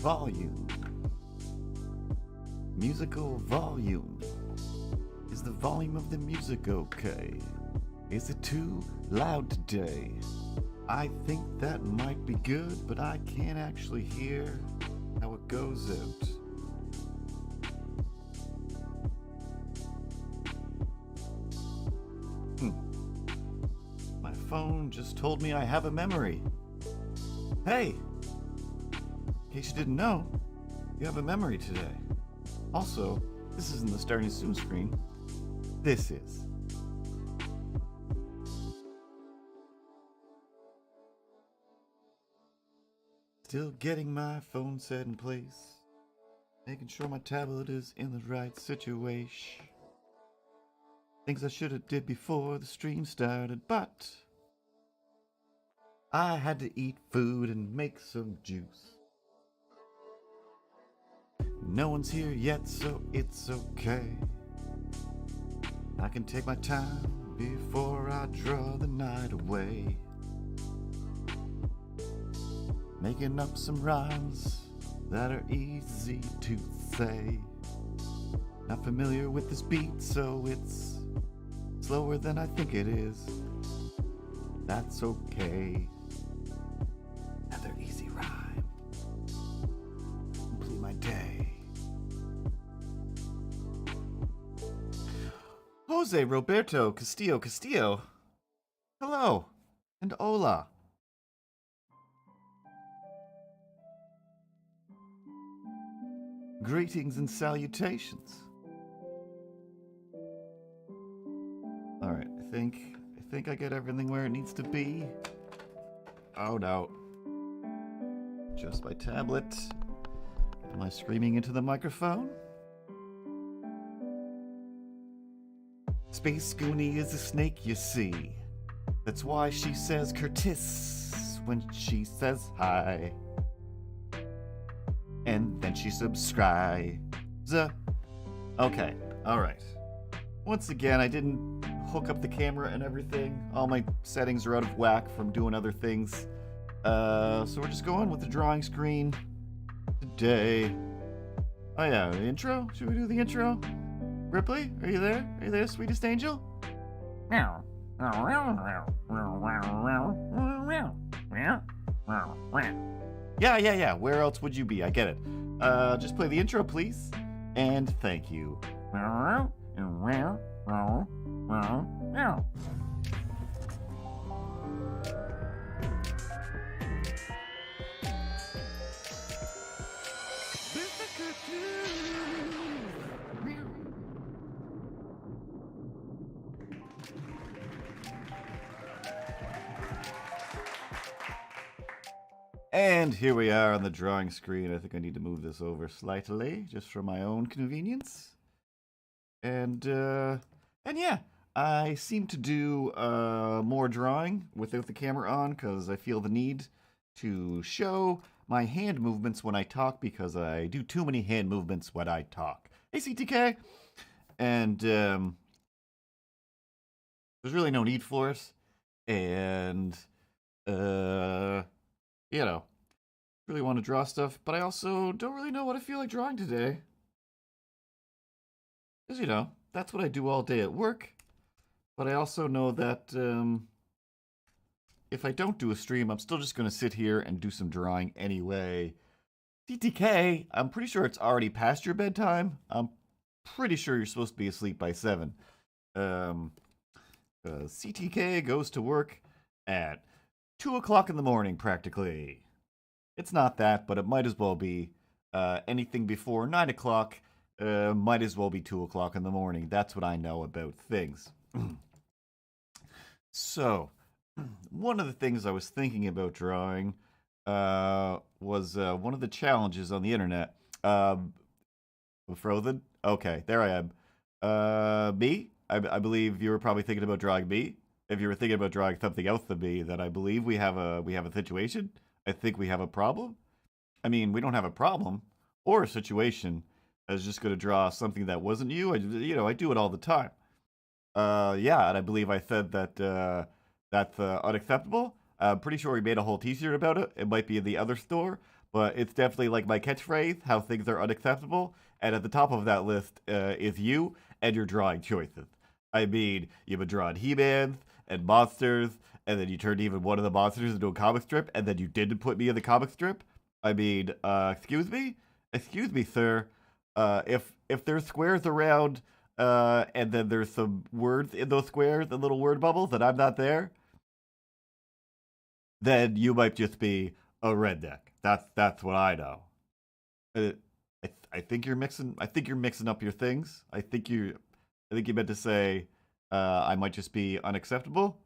Volume. Musical volume. Is the volume of the music okay? Is it too loud today? I think that might be good, but I can't actually hear how it goes out. My phone just told me I have a memory. Hey! In case you didn't know, you have a memory today. Also, this isn't the starting soon screen. This is. Still getting my phone set in place. Making sure my tablet is in the right situation. Things I should have did before the stream started, but I had to eat food and make some juice. No one's here yet, so it's okay. I can take my time before I draw the night away. Making up some rhymes that are easy to say. Not familiar with this beat, so it's slower than I think it is. That's okay. Another easy rhyme. Complete my day. Jose Roberto Castillo. Hello, and hola. Greetings and salutations. Alright, I think I get everything where it needs to be. Oh no. Just my tablet. Am I screaming into the microphone? Space Goonie is a snake, you see. That's why she says Curtis when she says hi. And then she subscribes. Okay, alright. Once again, I didn't hook up the camera and everything. All my settings are out of whack from doing other things. So we're just going with the drawing screen today. Oh yeah, the intro? Should we do the intro? Ripley, are you there? Are you there, sweetest angel? Meow. Yeah. Where else would you be? I get it. Just play the intro, please. And thank you. And here we are on the drawing screen. I think I need to move this over slightly, just for my own convenience. And yeah, I seem to do more drawing without the camera on because I feel the need to show my hand movements when I talk because I do too many hand movements when I talk. Hey, CTK! And there's really no need for it. And you know, really want to draw stuff, but I also don't really know what I feel like drawing today. Because, you know, that's what I do all day at work. But I also know that if I don't do a stream, I'm still just going to sit here and do some drawing anyway. CTK, I'm pretty sure it's already past your bedtime. I'm pretty sure you're supposed to be asleep by 7. CTK goes to work at 2 o'clock in the morning, practically. It's not that, but it might as well be. Anything before 9 o'clock might as well be 2 o'clock in the morning. That's what I know about things. So, one of the things I was thinking about drawing was one of the challenges on the internet. Frozen? Okay, there I am. Me? I believe you were probably thinking about drawing me. If you were thinking about drawing something else than me, then I believe we have a situation. I think we have a problem. I mean, we don't have a problem or a situation. I was just going to draw something that wasn't you. I do it all the time. Yeah, and I believe I said that that's unacceptable. I'm pretty sure we made a whole t-shirt about it. It might be in the other store, but it's definitely like my catchphrase, how things are unacceptable. And at the top of that list is you and your drawing choices. I mean, you've been drawing He-Mans and monsters, and then you turned even one of the monsters into a comic strip, and then you didn't put me in the comic strip. I mean, excuse me, sir. If there's squares around, and then there's some words in those squares, the little word bubbles, and I'm not there, then you might just be a redneck. That's what I know. Uh, I think you're mixing. I think you're mixing up your things. I think you meant to say I might just be unacceptable.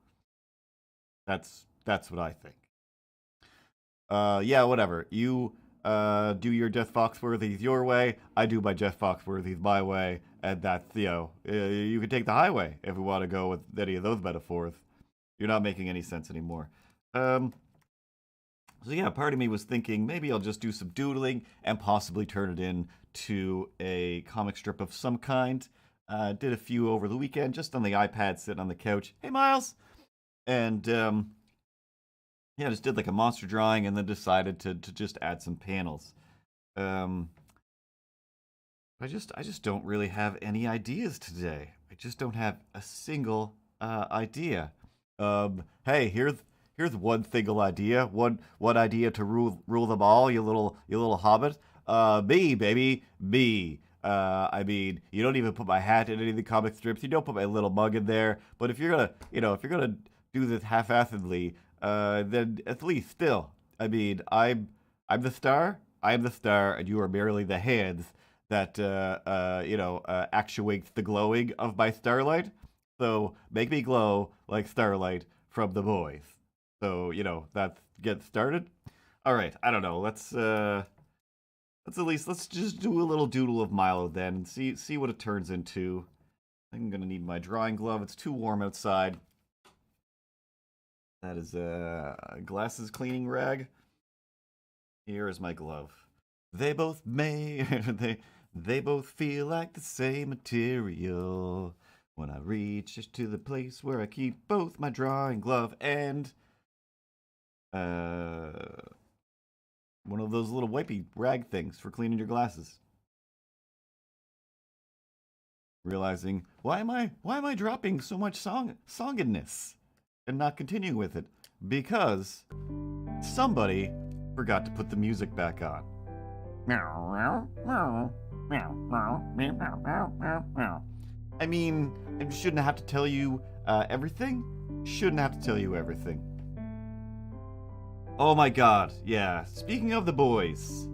That's what I think. Yeah, whatever. You do your Jeff Foxworthy's your way. I do my Jeff Foxworthy's my way, and that's you can take the highway if we want to go with any of those metaphors. You're not making any sense anymore. So yeah, part of me was thinking maybe I'll just do some doodling and possibly turn it into a comic strip of some kind. Did a few over the weekend, just on the iPad, sitting on the couch. Hey, Miles! And yeah, just did like a monster drawing, and then decided to just add some panels. I just don't really have any ideas today. I just don't have a single idea. Hey, here's one single idea. One idea to rule them all. You little hobbit. Me, baby, me. I mean, you don't even put my hat in any of the comic strips. You don't put my little mug in there. But if you're gonna do this half-assedly, then at least still, I mean, I'm the star. I am the star, and you are merely the hands that actuates the glowing of my starlight. So make me glow like starlight from the boys. So that's get started. All right, I don't know. Let's just do a little doodle of Milo then, and see what it turns into. I think I'm gonna need my drawing glove. It's too warm outside. That is a glasses cleaning rag. Here is my glove. They both they both feel like the same material. When I reach to the place where I keep both my drawing glove and one of those little wipey rag things for cleaning your glasses. Realizing, why am I dropping so much songiness and not continuing with it? Because somebody forgot to put the music back on. I mean, I shouldn't have to tell you everything. Shouldn't have to tell you everything. Oh my god, yeah. Speaking of the boys.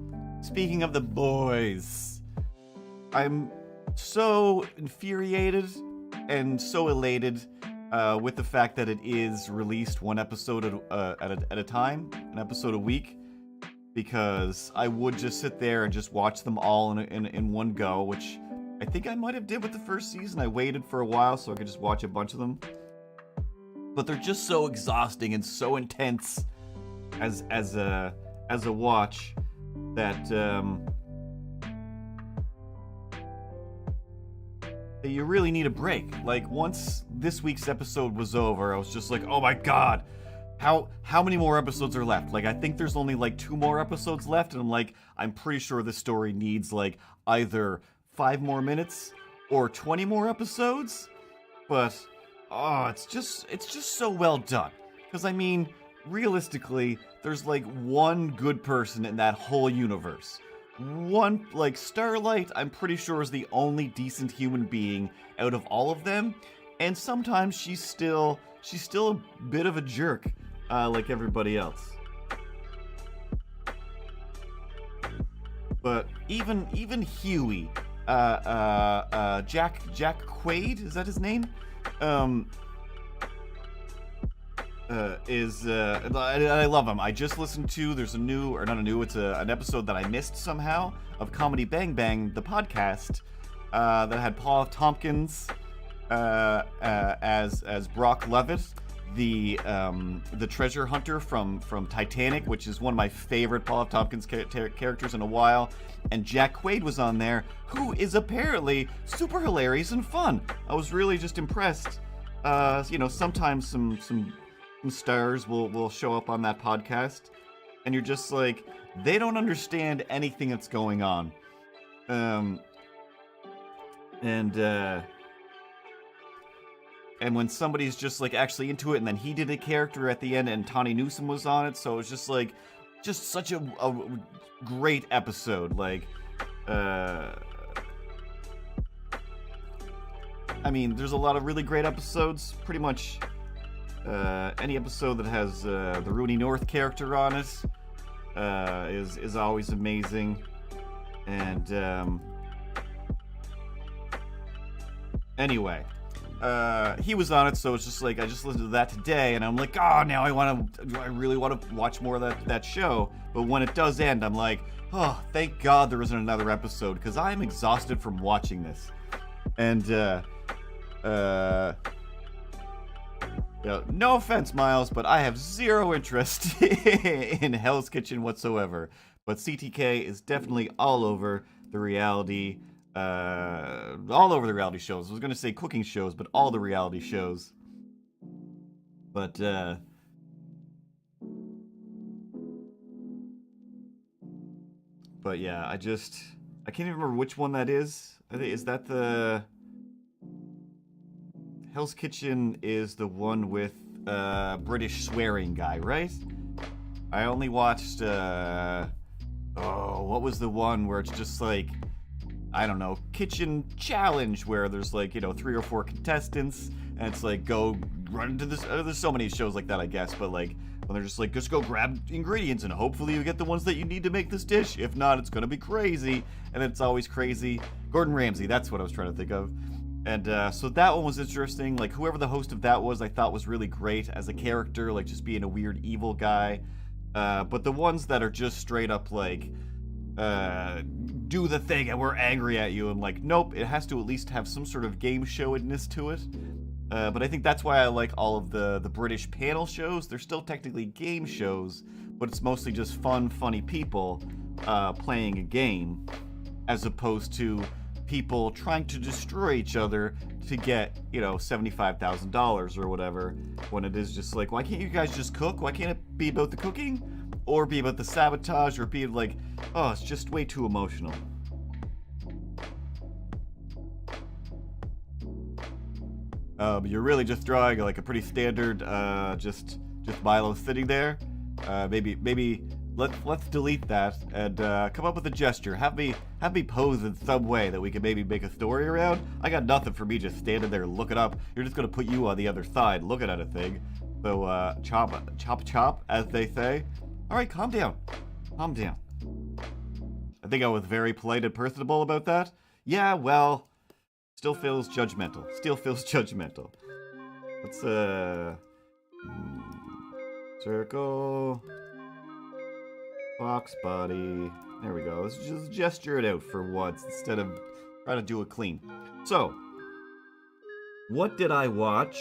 I'm so infuriated and so elated with the fact that it is released one episode at a time, an episode a week, because I would just sit there and just watch them all in one go, which I think I might have did with the first season. I waited for a while so I could just watch a bunch of them. But they're just so exhausting and so intense as a watch that you really need a break. Like, once this week's episode was over, I was just like, oh my god, how many more episodes are left? Like, I think there's only like 2 more episodes left, and I'm like, I'm pretty sure this story needs like either 5 more minutes or 20 more episodes. But it's just so well done. Because I mean, realistically, there's like one good person in that whole universe. One, like, Starlight, I'm pretty sure is the only decent human being out of all of them, and sometimes she's still a bit of a jerk, like everybody else. But even Huey, Jack Quaid, is that his name? And I love him. I just listened to, there's an episode that I missed somehow of Comedy Bang Bang, the podcast, that had Paul F. Tompkins as Brock Levitt, the treasure hunter from Titanic, which is one of my favorite Paul F. Tompkins characters in a while. And Jack Quaid was on there, who is apparently super hilarious and fun. I was really just impressed. Sometimes some stars will show up on that podcast. and you're just like, they don't understand anything that's going on. And when somebody's just like actually into it, and then he did a character at the end, and Tawny Newsome was on it, so it's just like, just such a great episode. Like, I mean, there's a lot of really great episodes. Pretty much any episode that has the Rooney North character on it is always amazing. And anyway, he was on it, so it's just like I just listened to that today, and I'm like, oh, now I really want to watch more of that show. But when it does end, I'm like, oh, thank God there isn't another episode, because I'm exhausted from watching this. And no offense, Miles, but I have zero interest in Hell's Kitchen whatsoever. But CTK is definitely all over the reality. All over the reality shows. I was gonna say cooking shows, but all the reality shows. But yeah, I can't even remember which one that is. Is that the Hell's Kitchen is the one with British swearing guy, right? I only watched what was the one where it's just like, I don't know, kitchen challenge, where there's like, 3 or 4 contestants, and it's like, go run into this. There's so many shows like that, I guess, but like, when they're just like, just go grab ingredients, and hopefully you get the ones that you need to make this dish. If not, it's gonna be crazy, and it's always crazy. Gordon Ramsay, that's what I was trying to think of. And so that one was interesting. Like, whoever the host of that was, I thought was really great as a character, like just being a weird evil guy. But the ones that are just straight up like, do the thing and we're angry at you, and like, nope, it has to at least have some sort of game show-ness to it. But I think that's why I like all of the British panel shows. They're still technically game shows, but it's mostly just fun, funny people playing a game, as opposed to people trying to destroy each other to get, $75,000 or whatever, when it is just like, why can't you guys just cook? Why can't it be about the cooking? Or be about the sabotage, or be like, oh, it's just way too emotional. But you're really just drawing like a pretty standard, just Milo sitting there. Maybe let's delete that and come up with a gesture. Have me pose in some way that we can maybe make a story around. I got nothing for me just standing there looking up. You're just gonna put you on the other side looking at a thing. So chop, as they say. All right, calm down. Calm down. I think I was very polite and personable about that. Yeah, well, still feels judgmental. Let's circle. Box body. There we go. Let's just gesture it out for once instead of trying to do it clean. So, what did I watch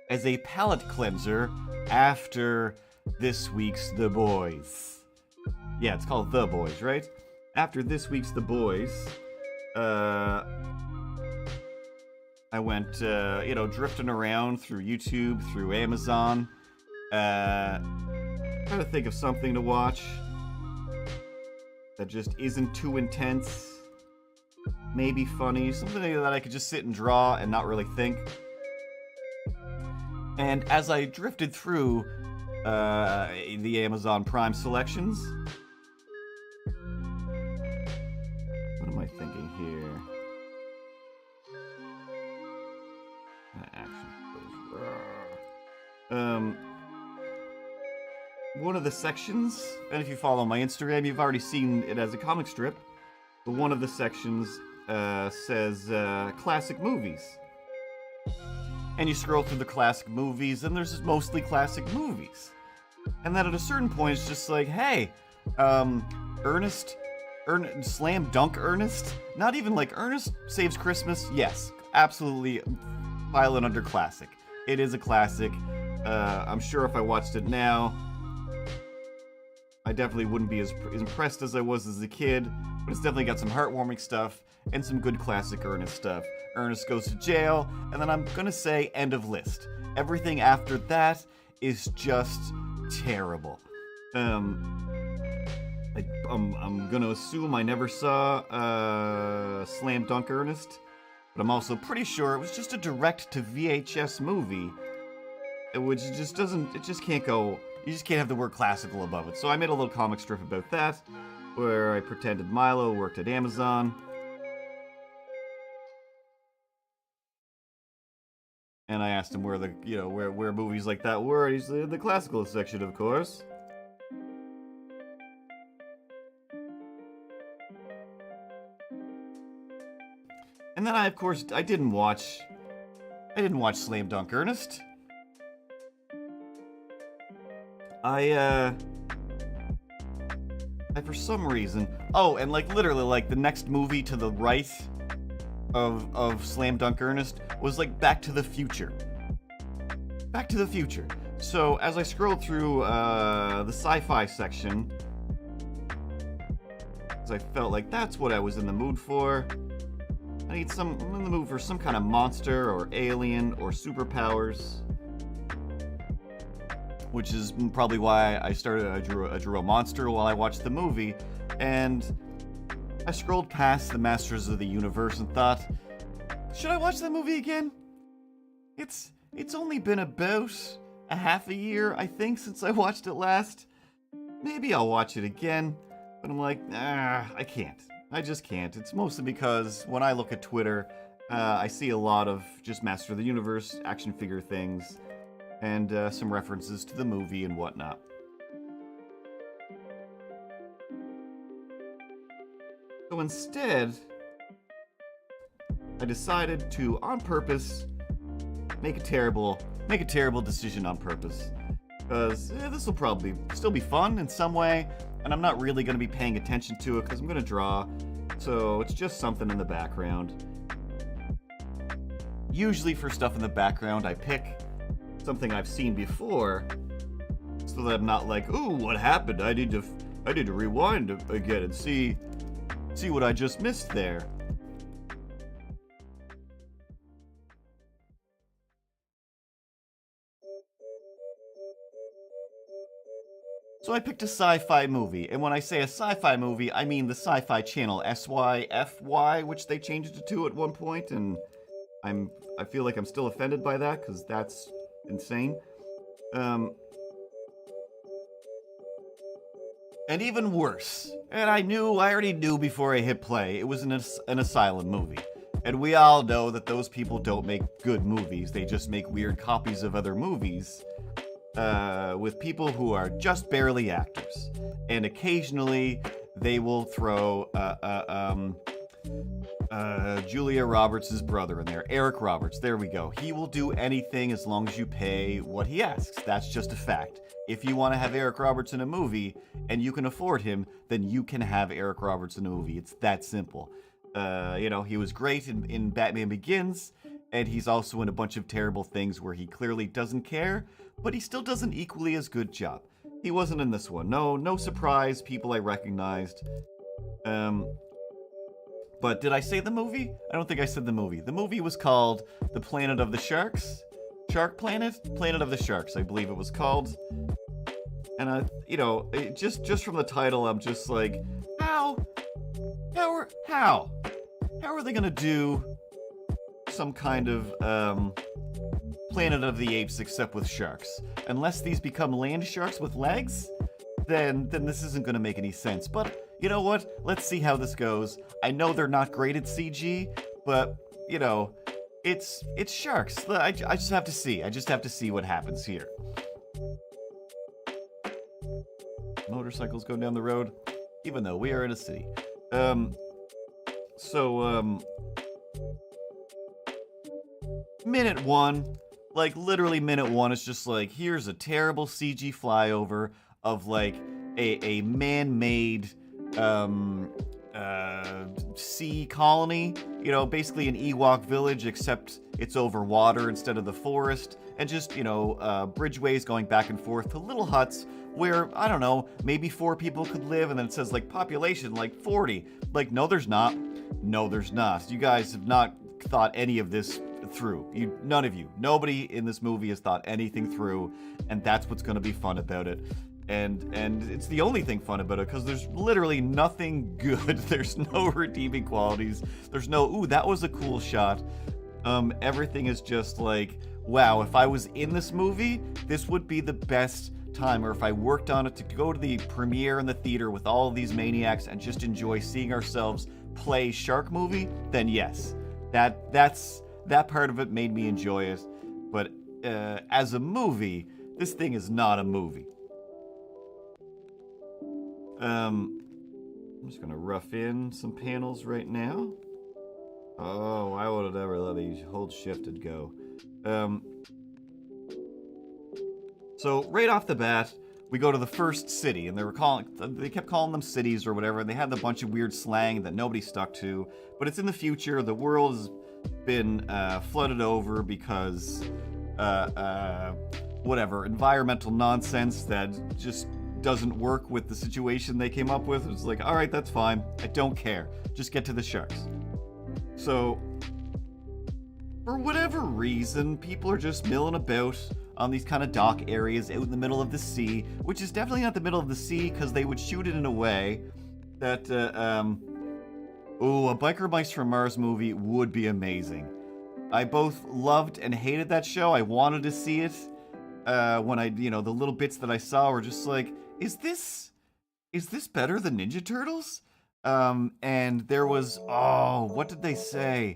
as a palate cleanser after this week's The Boys? Yeah, it's called The Boys, right? After this week's The Boys, I went, drifting around through YouTube, through Amazon, trying to think of something to watch that just isn't too intense, maybe funny, something that I could just sit and draw and not really think. And as I drifted through the Amazon Prime selections, what am I thinking here? One of the sections, and if you follow my Instagram, you've already seen it as a comic strip, but one of the sections says classic movies. And you scroll through the classic movies, and there's mostly classic movies. And then at a certain point, it's just like, hey, Slam Dunk Ernest? Not even like Ernest Saves Christmas? Yes, absolutely file it under classic. It is a classic. I'm sure if I watched it now, I definitely wouldn't be as impressed as I was as a kid, but it's definitely got some heartwarming stuff and some good classic Ernest stuff. Ernest goes to jail, and then I'm gonna say end of list. Everything after that is just terrible. Um, I'm gonna assume I never saw Slam Dunk Ernest, but I'm also pretty sure it was just a direct to VHS movie, which just doesn't, it just can't go, you just can't have the word classical above it. So I made a little comic strip about that, where I pretended Milo worked at Amazon. And I asked him where the, where movies like that were, and he's in the classical section, of course. And then of course, I didn't watch Slam Dunk Ernest. I for some reason, and literally, the next movie to the right of Slam Dunk Ernest was Back to the Future. Back to the Future. So as I scrolled through the sci-fi section, because I felt like that's what I was in the mood for. I'm in the mood for some kind of monster or alien or superpowers. Which is probably why I drew a monster while I watched the movie. And I scrolled past the Masters of the Universe and thought, should I watch that movie again? It's only been about a half a year, I think, since I watched it last. Maybe I'll watch it again, but I'm like, I can't. I just can't. It's mostly because when I look at Twitter, I see a lot of just Master of the Universe action figure things, and some references to the movie and whatnot. So instead, I decided to, on purpose, make a terrible decision on purpose. Because this will probably still be fun in some way, and I'm not really going to be paying attention to it because I'm going to draw, so it's just something in the background. Usually for stuff in the background, I pick something I've seen before, so that I'm not like, ooh, what happened? I need to rewind again and see what I just missed there. So I picked a sci-fi movie, and when I say a sci-fi movie, I mean the Sci-Fi Channel, SYFY, which they changed it to at one point, and I feel like I'm still offended by that, because that's insane. And even worse, and I already knew before I hit play, it was an asylum movie. And we all know that those people don't make good movies, they just make weird copies of other movies. With people who are just barely actors. And occasionally, they will throw Julia Roberts' brother in there. Eric Roberts, there we go. He will do anything as long as you pay what he asks. That's just a fact. If you want to have Eric Roberts in a movie, and you can afford him, then you can have Eric Roberts in a movie. It's that simple. He was great in Batman Begins, and he's also in a bunch of terrible things where he clearly doesn't care, but he still does an equally as good job. He wasn't in this one. No surprise, people I recognized. But did I say the movie? I don't think I said the movie. The movie was called The Planet of the Sharks? Shark Planet? Planet of the Sharks, I believe it was called. And just from the title, I'm just like, how are they gonna do some kind of Planet of the Apes except with sharks? Unless these become land sharks with legs, then this isn't gonna make any sense. But you know what? Let's see how this goes. I know they're not great at CG, but it's sharks. I just have to see. I just have to see what happens here. Motorcycles going down the road, even though we are in a city. Minute one, literally minute one, it's just here's a terrible CG flyover of a man-made sea colony, basically an Ewok village, except it's over water instead of the forest, and just, bridgeways going back and forth to little huts where, I don't know, maybe 4 people could live, and then it says, population, 40. No, there's not. No, there's not. You guys have not thought any of this through. None of you. Nobody in this movie has thought anything through, and that's what's going to be fun about it. and it's the only thing fun about it because there's literally nothing good. There's no redeeming qualities. There's no, ooh, that was a cool shot. Everything is just like, wow, if I was in this movie, this would be the best time. Or if I worked on it to go to the premiere in the theater with all of these maniacs and just enjoy seeing ourselves play shark movie, then yes, that part of it made me enjoy it. But as a movie, this thing is not a movie. I'm just gonna rough in some panels right now. Oh, why would it ever let me hold shift and go? So right off the bat, we go to the first city, and they kept calling them cities or whatever, and they had a bunch of weird slang that nobody stuck to. But it's in the future. The world has been flooded over because whatever environmental nonsense that just doesn't work with the situation they came up with. It's like, all right, that's fine. I don't care. Just get to the sharks. So, for whatever reason, people are just milling about on these kind of dock areas out in the middle of the sea, which is definitely not the middle of the sea because they would shoot it in a way that, ooh, a Biker Mice from Mars movie would be amazing. I both loved and hated that show. I wanted to see it. When the little bits that I saw were just like, is this better than Ninja Turtles? And there was, what did they say?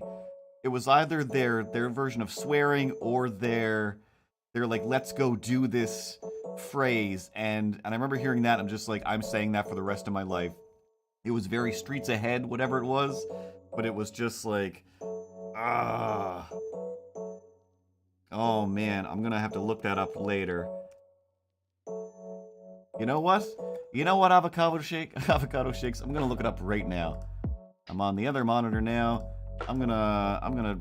It was either their version of swearing or their like, let's go do this phrase. And I remember hearing that. I'm just like, I'm saying that for the rest of my life. It was very Streets Ahead, whatever it was. But it was just like, oh man, I'm gonna have to look that up later. You know what? Avocado shakes. I'm gonna look it up right now. I'm on the other monitor now. I'm gonna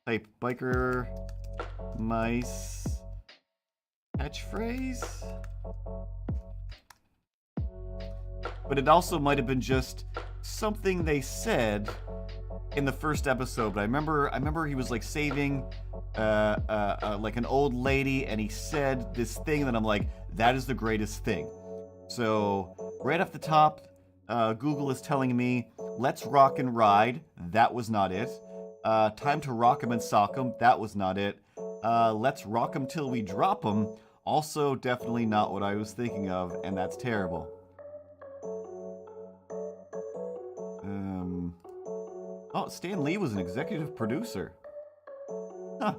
type Biker Mice catchphrase. But it also might have been just something they said in the first episode. But I remember he was like saving like an old lady, and he said this thing that I'm like, that is the greatest thing. So right off the top, Google is telling me, let's rock and ride. That was not it. Time to rock 'em and sock 'em. That was not it. Let's rock 'em till we drop 'em. Also definitely not what I was thinking of, and that's terrible. Oh, Stan Lee was an executive producer. Huh.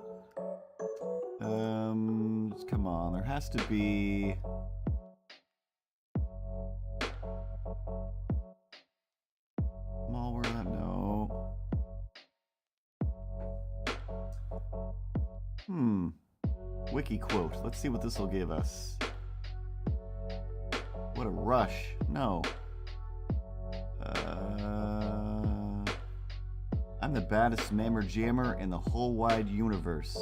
Come on, there has to be... Malware, no. Wiki quote. Let's see what this will give us. What a rush. No. I'm the baddest mammer jammer in the whole wide universe.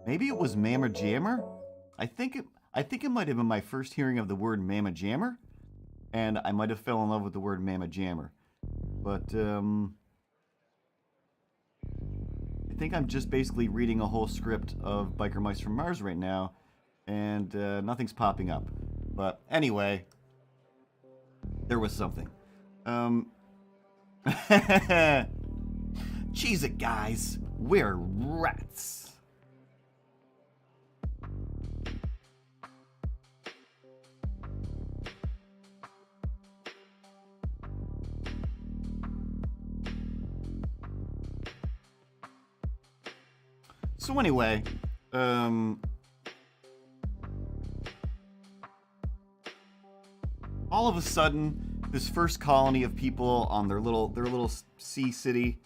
Maybe it was Mamma Jammer? I think it might have been my first hearing of the word Mamma Jammer, and I might have fell in love with the word Mamma Jammer. But I think I'm just basically reading a whole script of Biker Mice from Mars right now, and nothing's popping up. But anyway, there was something. Cheese it, guys. We're rats. So anyway, all of a sudden, this first colony of people on their little sea city,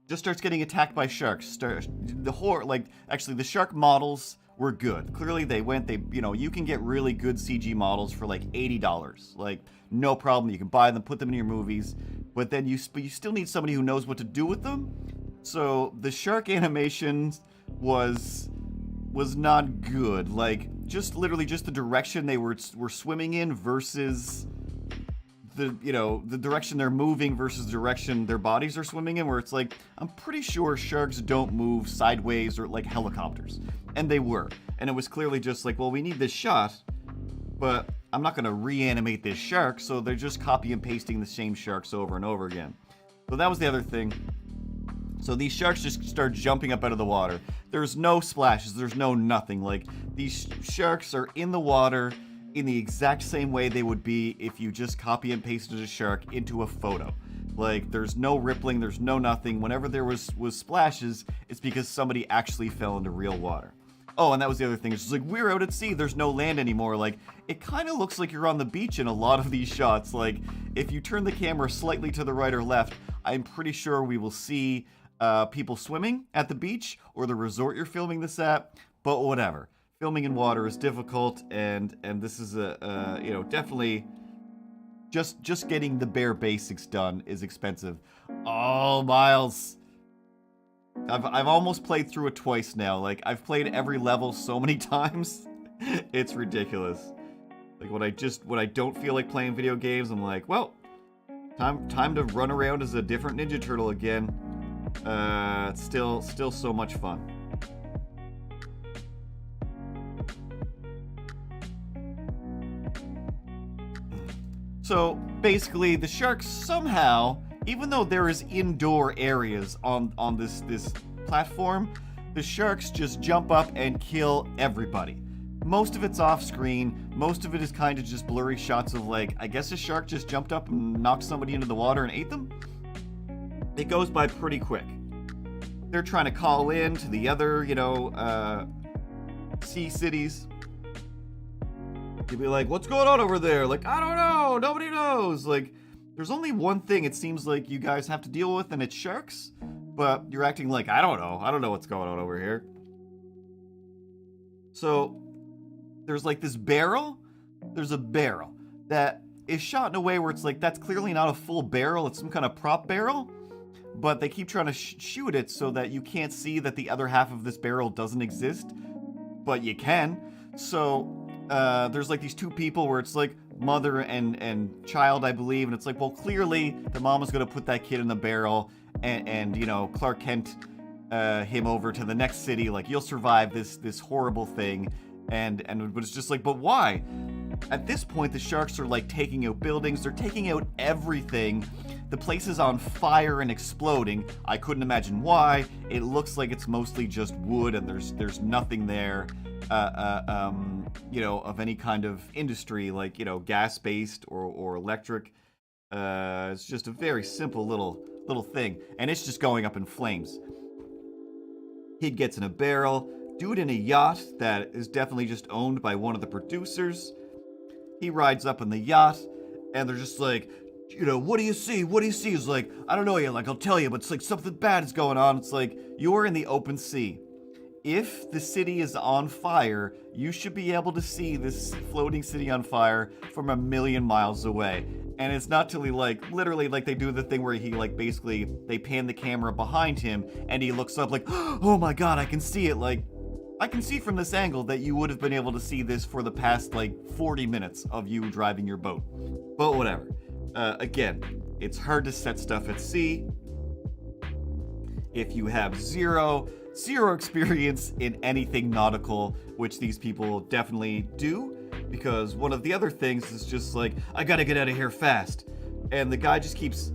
just starts getting attacked by sharks. Actually, the shark models were good. Clearly, you can get really good CG models for like $80. Like, no problem. You can buy them, put them in your movies, but then you still need somebody who knows what to do with them. So the shark animation was not good. Like, literally just the direction they were swimming in versus the direction they're moving versus the direction their bodies are swimming in, where it's like, I'm pretty sure sharks don't move sideways or like helicopters. And they were. And it was clearly just like, well, we need this shot, but I'm not going to reanimate this shark, so they're just copy and pasting the same sharks over and over again. So that was the other thing. So these sharks just start jumping up out of the water. There's no splashes, there's no nothing. Like, these sharks are in the water in the exact same way they would be if you just copy and pasted a shark into a photo. Like, there's no rippling, there's no nothing. Whenever there was splashes, it's because somebody actually fell into real water. Oh, and that was the other thing. It's just like, we're out at sea, there's no land anymore. Like, it kind of looks like you're on the beach in a lot of these shots. Like, if you turn the camera slightly to the right or left, I'm pretty sure we will see people swimming at the beach or the resort you're filming this at, but whatever. Filming in water is difficult, and this is definitely just getting the bare basics done is expensive. Oh, Miles. I've almost played through it twice now. Like, I've played every level so many times. It's ridiculous. Like, when I don't feel like playing video games, I'm like, well, time to run around as a different Ninja Turtle again. It's still so much fun. So basically, the sharks somehow, even though there is indoor areas on this platform, the sharks just jump up and kill everybody. Most of it's off screen. Most of it is kind of just blurry shots of, like, I guess a shark just jumped up and knocked somebody into the water and ate them. It goes by pretty quick. They're trying to call in to the other, sea cities. You'd be like, what's going on over there? Like, I don't know. Nobody knows. Like, there's only one thing it seems like you guys have to deal with, and it's sharks. But you're acting like, I don't know. I don't know what's going on over here. So, there's like this barrel. There's a barrel that is shot in a way where it's like, that's clearly not a full barrel. It's some kind of prop barrel. But they keep trying to shoot it so that you can't see that the other half of this barrel doesn't exist. But you can. So, there's like these two people where it's like mother and child, I believe, and it's like, well, clearly the mom is going to put that kid in the barrel and Clark Kent him over to the next city, like, you'll survive this horrible thing, and it's just like, but why? At this point, the sharks are like taking out buildings, they're taking out everything. The place is on fire and exploding. I couldn't imagine why. It looks like it's mostly just wood and there's nothing there. Of any kind of industry, like, gas-based or electric. It's just a very simple little thing, and it's just going up in flames. Kid gets in a barrel, dude in a yacht that is definitely just owned by one of the producers. He rides up in the yacht, and they're just like, what do you see? What do you see? He's like, I don't know yet, like, I'll tell you, but it's like something bad is going on. It's like, you're in the open sea. If the city is on fire, you should be able to see this floating city on fire from 1,000,000 miles away. And it's not till he, like, literally, like, they do the thing where he, like, basically, they pan the camera behind him, and he looks up like, oh my god, I can see it. Like, I can see from this angle that you would have been able to see this for the past, like, 40 minutes of you driving your boat. But whatever. Again, it's hard to set stuff at sea if you have zero experience in anything nautical, which these people definitely do, because one of the other things is just like, I gotta get out of here fast, and the guy just keeps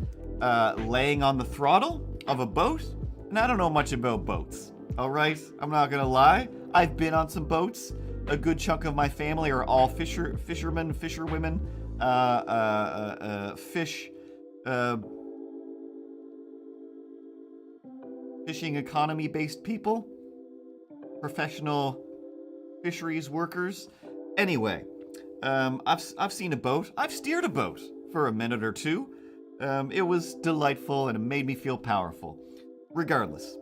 laying on the throttle of a boat, and I don't know much about boats, alright? I'm not gonna lie. I've been on some boats. A good chunk of my family are all fishermen, fisherwomen, fishing economy-based people, professional fisheries workers. Anyway, I've seen a boat. I've steered a boat for a minute or two. It was delightful and it made me feel powerful. Regardless,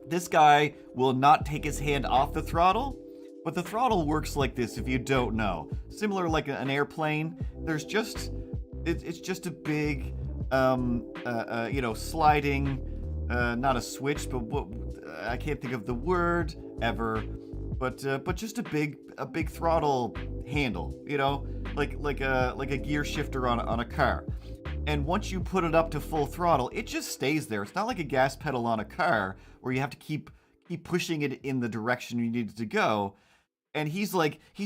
this guy will not take his hand off the throttle, but the throttle works like this if you don't know. Similar like an airplane. It's just a big, sliding. Not a switch, but I can't think of the word ever. but just a big throttle handle, like a gear shifter on a car. And once you put it up to full throttle, it just stays there. It's not like a gas pedal on a car where you have to keep pushing it in the direction you need it to go. And he's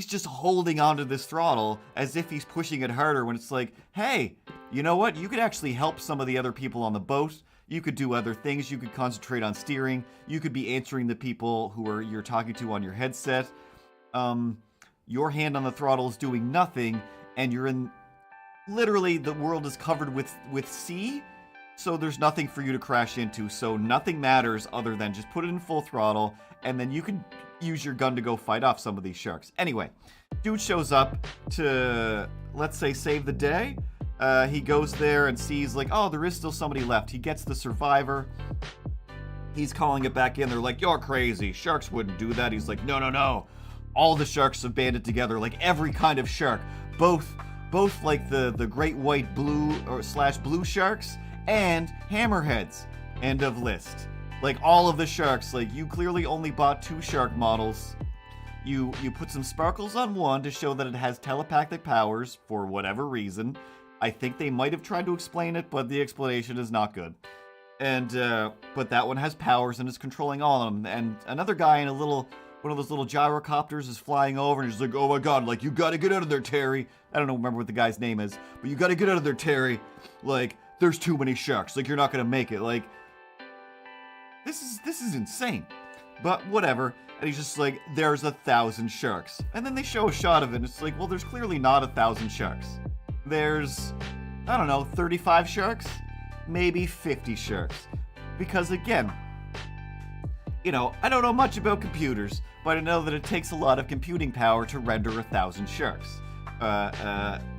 just holding onto this throttle as if he's pushing it harder, when it's like, hey, you know what? You could actually help some of the other people on the boat. You could do other things. You could concentrate on steering. You could be answering the people you're talking to on your headset. Your hand on the throttle is doing nothing, and you're in, literally, the world is covered with sea, so there's nothing for you to crash into. So nothing matters other than just put it in full throttle, and then you can use your gun to go fight off some of these sharks. Anyway, dude shows up to, let's say, save the day. He goes there and sees, like, oh, there is still somebody left. He gets the survivor. He's calling it back in. They're like, you're crazy. Sharks wouldn't do that. He's like, no. All the sharks have banded together, like every kind of shark. Both like the great white blue or / blue sharks and hammerheads. End of list. Like, all of the sharks. Like, you clearly only bought 2 shark models. You put some sparkles on one to show that it has telepathic powers for whatever reason. I think they might have tried to explain it, but the explanation is not good. And but that one has powers and is controlling all of them. And another guy in one of those little gyrocopters is flying over, and he's like, oh my god, like, you gotta get out of there, Terry. I don't remember what the guy's name is, but you gotta get out of there, Terry. Like, there's too many sharks. Like, you're not gonna make it. Like, this is insane. But whatever. And he's just like, there's 1,000 sharks. And then they show a shot of it, and it's like, well, there's clearly not 1,000 sharks. There's, I don't know, 35 sharks? Maybe 50 sharks. Because again, I don't know much about computers, but I know that it takes a lot of computing power to render 1,000 sharks.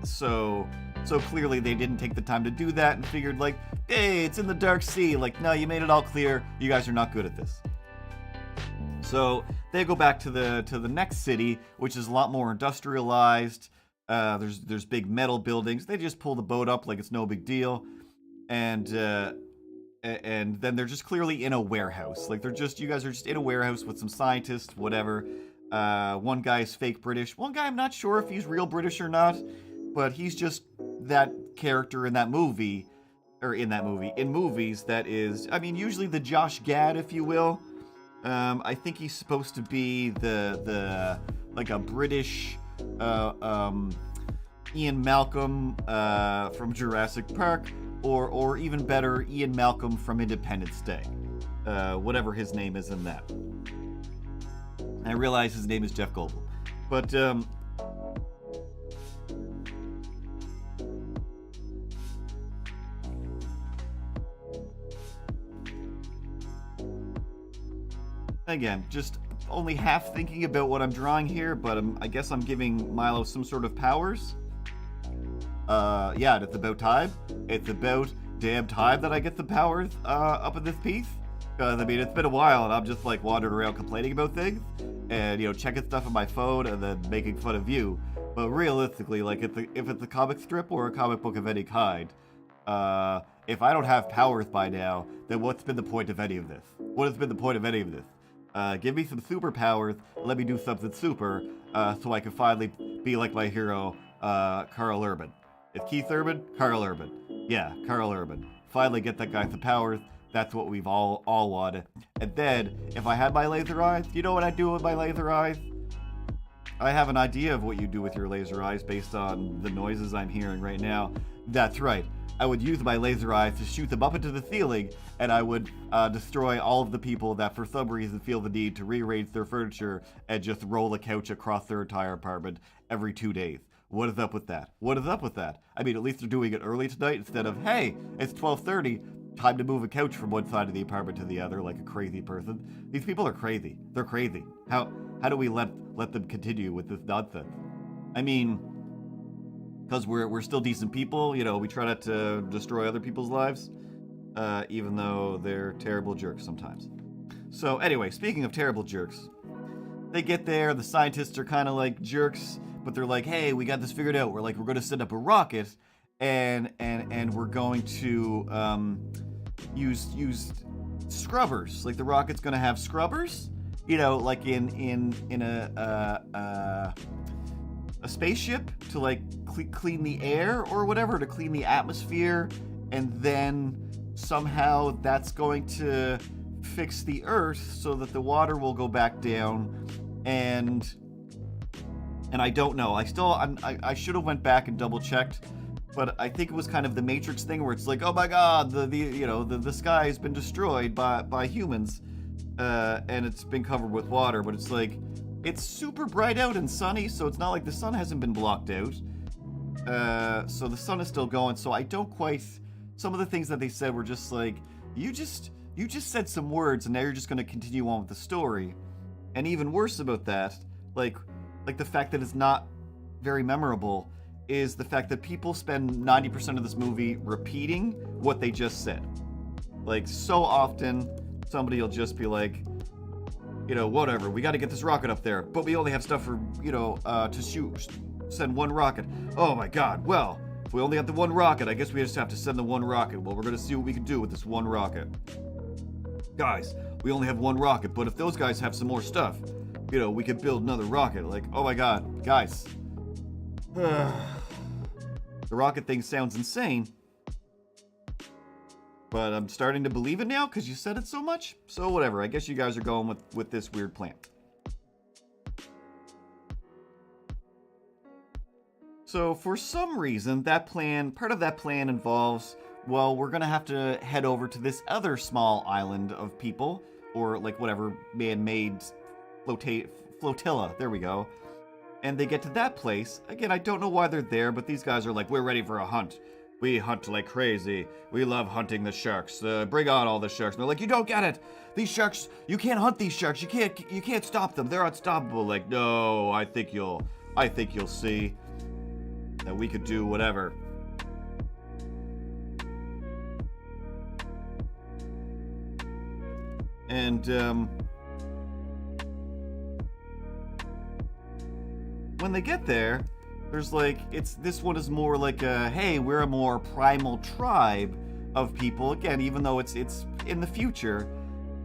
So clearly they didn't take the time to do that and figured, like, hey, it's in the dark sea. Like, no, you made it all clear. You guys are not good at this. So they go back to the next city, which is a lot more industrialized. There's big metal buildings. They just pull the boat up like it's no big deal, and then they're just clearly in a warehouse. Like, you guys are just in a warehouse with some scientists, whatever. One guy is fake British. One guy, I'm not sure if he's real British or not, but he's just that character in that movie, in movies that is, I mean, usually the Josh Gad, if you will. I think he's supposed to be the like a British Ian Malcolm from Jurassic Park, or even better, Ian Malcolm from Independence Day, whatever his name is in that. I realize his name is Jeff Goldblum, but again, just only half thinking about what I'm drawing here, but I guess I'm giving Milo some sort of powers. Yeah, it's about time. It's about damn time that I get the powers up in this piece. Because, I mean, it's been a while, and I'm just, like, wandering around complaining about things, and, checking stuff on my phone, and then making fun of you. But realistically, like, if it's a comic strip or a comic book of any kind, if I don't have powers by now, then what's been the point of any of this? What has been the point of any of this? Give me some superpowers, let me do something super, so I can finally be like my hero, Carl Urban. It's Keith Urban? Carl Urban. Yeah, Carl Urban. Finally get that guy some powers. That's what we've all wanted. And then, if I had my laser eyes, you know what I'd do with my laser eyes? I have an idea of what you do with your laser eyes based on the noises I'm hearing right now. That's right. I would use my laser eyes to shoot them up into the ceiling, and I would destroy all of the people that for some reason feel the need to rearrange their furniture and just roll a couch across their entire apartment every 2 days. What is up with that? What is up with that? I mean, at least they're doing it early tonight instead of, hey, it's 12:30, time to move a couch from one side of the apartment to the other like a crazy person. These people are crazy. They're crazy. How do we let them continue with this nonsense? I mean, because we're still decent people, we try not to destroy other people's lives, even though they're terrible jerks sometimes. So anyway, speaking of terrible jerks, they get there, the scientists are kind of like jerks, but they're like, hey, we got this figured out. We're going to send up a rocket, and we're going to use scrubbers. Like, the rocket's going to have scrubbers, like in a spaceship to like clean the air or whatever, to clean the atmosphere, and then somehow that's going to fix the Earth so that the water will go back down, and I don't know. I should have went back and double checked, but I think it was kind of the Matrix thing where it's like, oh my God, the sky has been destroyed by humans, and it's been covered with water. But it's like, it's super bright out and sunny, so it's not like the sun hasn't been blocked out. So the sun is still going. So I don't quite. Some of the things that they said were just like, you just said some words and now you're just going to continue on with the story. And even worse about that, like the fact that it's not very memorable, is the fact that people spend 90% of this movie repeating what they just said. Like, so often somebody will just be like, whatever, we got to get this rocket up there, but we only have stuff for, to send one rocket. Oh my God, well, if we only have the one rocket, I guess we just have to send the one rocket. Well, we're going to see what we can do with this one rocket. Guys, we only have one rocket, but if those guys have some more stuff, we could build another rocket. Like, oh my God, guys. The rocket thing sounds insane, but I'm starting to believe it now because you said it so much. So whatever, I guess you guys are going with this weird plan. So for some reason, part of that plan involves, well, we're going to have to head over to this other small island of people, or like whatever, man-made flotilla. There we go. And they get to that place. Again, I don't know why they're there, but these guys are like, we're ready for a hunt. We hunt like crazy. We love hunting the sharks. Bring on all the sharks. And they're like, you don't get it. These sharks, you can't hunt these sharks. You can't stop them. They're unstoppable. Like, no, I think you'll see that we could do whatever. And when they get there, there's like, this one is more like a, hey, we're a more primal tribe of people. Again, even though it's in the future,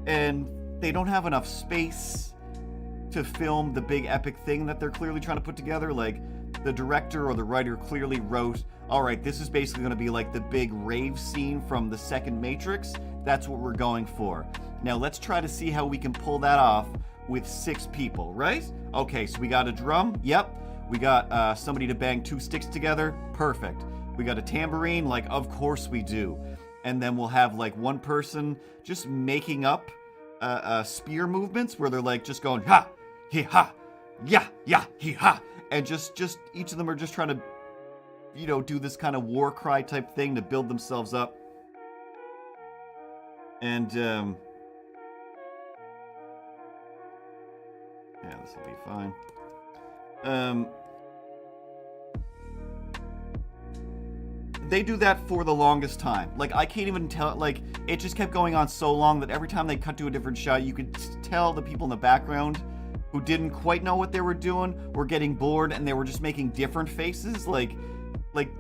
and they don't have enough space to film the big epic thing that they're clearly trying to put together. Like, the director or the writer clearly wrote, all right, this is basically going to be like the big rave scene from the second Matrix. That's what we're going for. Now let's try to see how we can pull that off with 6 people, right? Okay, so we got a drum. Yep. We got somebody to bang 2 sticks together. Perfect. We got a tambourine. Like, of course we do. And then we'll have like one person just making up spear movements where they're like just going ha, he ha, yeah, he ha, and just each of them are just trying to, do this kind of war cry type thing to build themselves up. And yeah, this will be fine. They do that for the longest time. Like, I can't even tell, like, it just kept going on so long that every time they cut to a different shot, you could tell the people in the background who didn't quite know what they were doing were getting bored, and they were just making different faces, like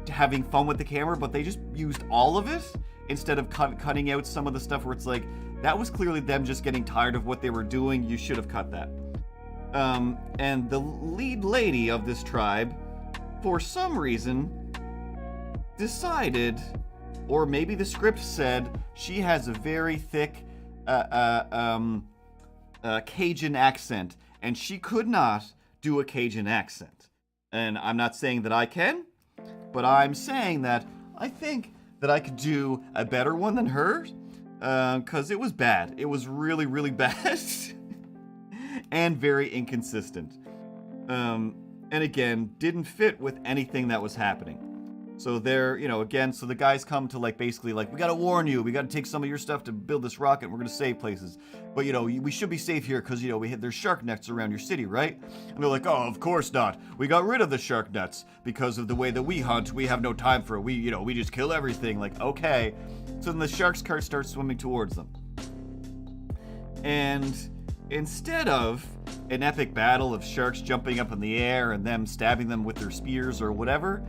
having fun with the camera, but they just used all of it instead of cutting out some of the stuff where it's like, that was clearly them just getting tired of what they were doing. You should have cut that. And the lead lady of this tribe, for some reason, decided, or maybe the script said, she has a very thick Cajun accent, and she could not do a Cajun accent. And I'm not saying that I can, but I'm saying that I think that I could do a better one than hers, because it was bad. It was really, really bad. And very inconsistent. And again, didn't fit with anything that was happening. So they're, again, so the guys come to like, basically like, we gotta warn you, we gotta take some of your stuff to build this rocket, we're gonna save places. But, we should be safe here because, there's shark nets around your city, right? And they're like, oh, of course not. We got rid of the shark nets because of the way that we hunt. We have no time for it. We just kill everything. Like, okay. So then the shark's cart starts swimming towards them. And instead of an epic battle of sharks jumping up in the air and them stabbing them with their spears or whatever,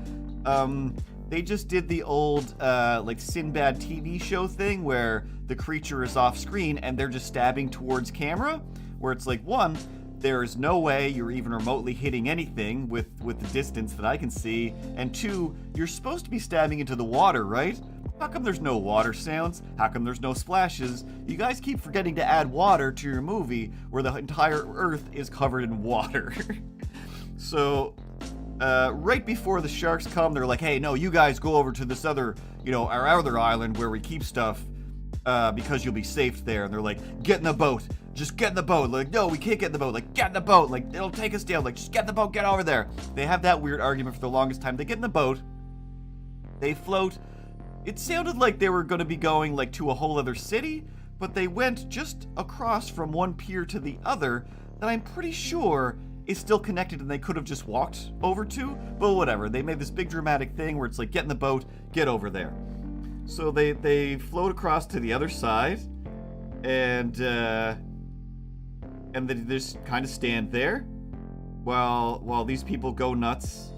they just did the old, like, Sinbad TV show thing where the creature is off screen and they're just stabbing towards camera, where it's like, one, there is no way you're even remotely hitting anything with the distance that I can see, and two, you're supposed to be stabbing into the water, right? How come there's no water sounds? How come there's no splashes? You guys keep forgetting to add water to your movie where the entire Earth is covered in water. So, right before the sharks come, they're like, hey, no, you guys go over to this other, our other island where we keep stuff, because you'll be safe there. And they're like, get in the boat. Just get in the boat. Like, no, we can't get in the boat. Like, get in the boat. Like, it'll take us down. Like, just get in the boat. Get over there. They have that weird argument for the longest time. They get in the boat. They float. It sounded like they were going to be going, like, to a whole other city, but they went just across from one pier to the other that I'm pretty sure is still connected and they could have just walked over to, but whatever. They made this big dramatic thing where it's like, get in the boat, get over there. So they float across to the other side, and they just kind of stand there while these people go nuts,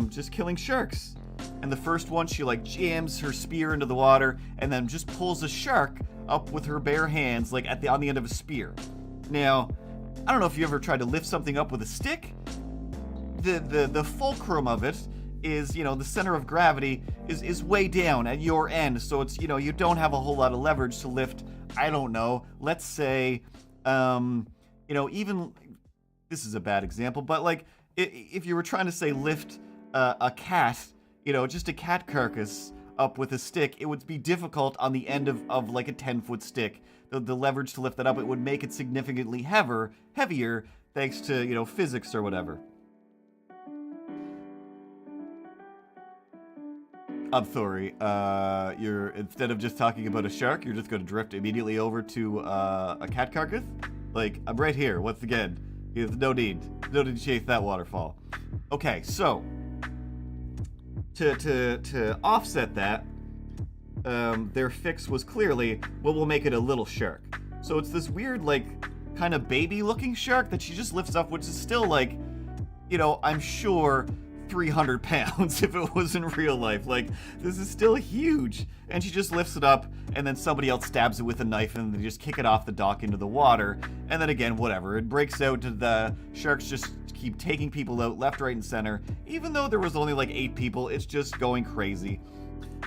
just killing sharks. And the first one, she like jams her spear into the water and then just pulls a shark up with her bare hands, like on the end of a spear. Now, I don't know if you ever tried to lift something up with a stick. The fulcrum of it is, the center of gravity is way down at your end, so it's, you don't have a whole lot of leverage to lift, I don't know, let's say, even, this is a bad example, but like, if you were trying to say lift a cat, just a cat carcass up with a stick, it would be difficult on the end of like a 10-foot stick. The leverage to lift that up, it would make it significantly heavier, thanks to, physics or whatever. I'm sorry, you're, instead of just talking about a shark, you're just going to drift immediately over to a cat carcass? Like, I'm right here, once again. There's no need to chase that waterfall. Okay, so, to offset that, their fix was clearly, well, we'll make it a little shark. So it's this weird, like, kind of baby-looking shark that she just lifts up, which is still, like, I'm sure 300 pounds if it was in real life. Like, this is still huge. And she just lifts it up, and then somebody else stabs it with a knife, and they just kick it off the dock into the water. And then again, whatever. It breaks out, and the sharks just keep taking people out left, right, and center. Even though there was only like 8 people, it's just going crazy.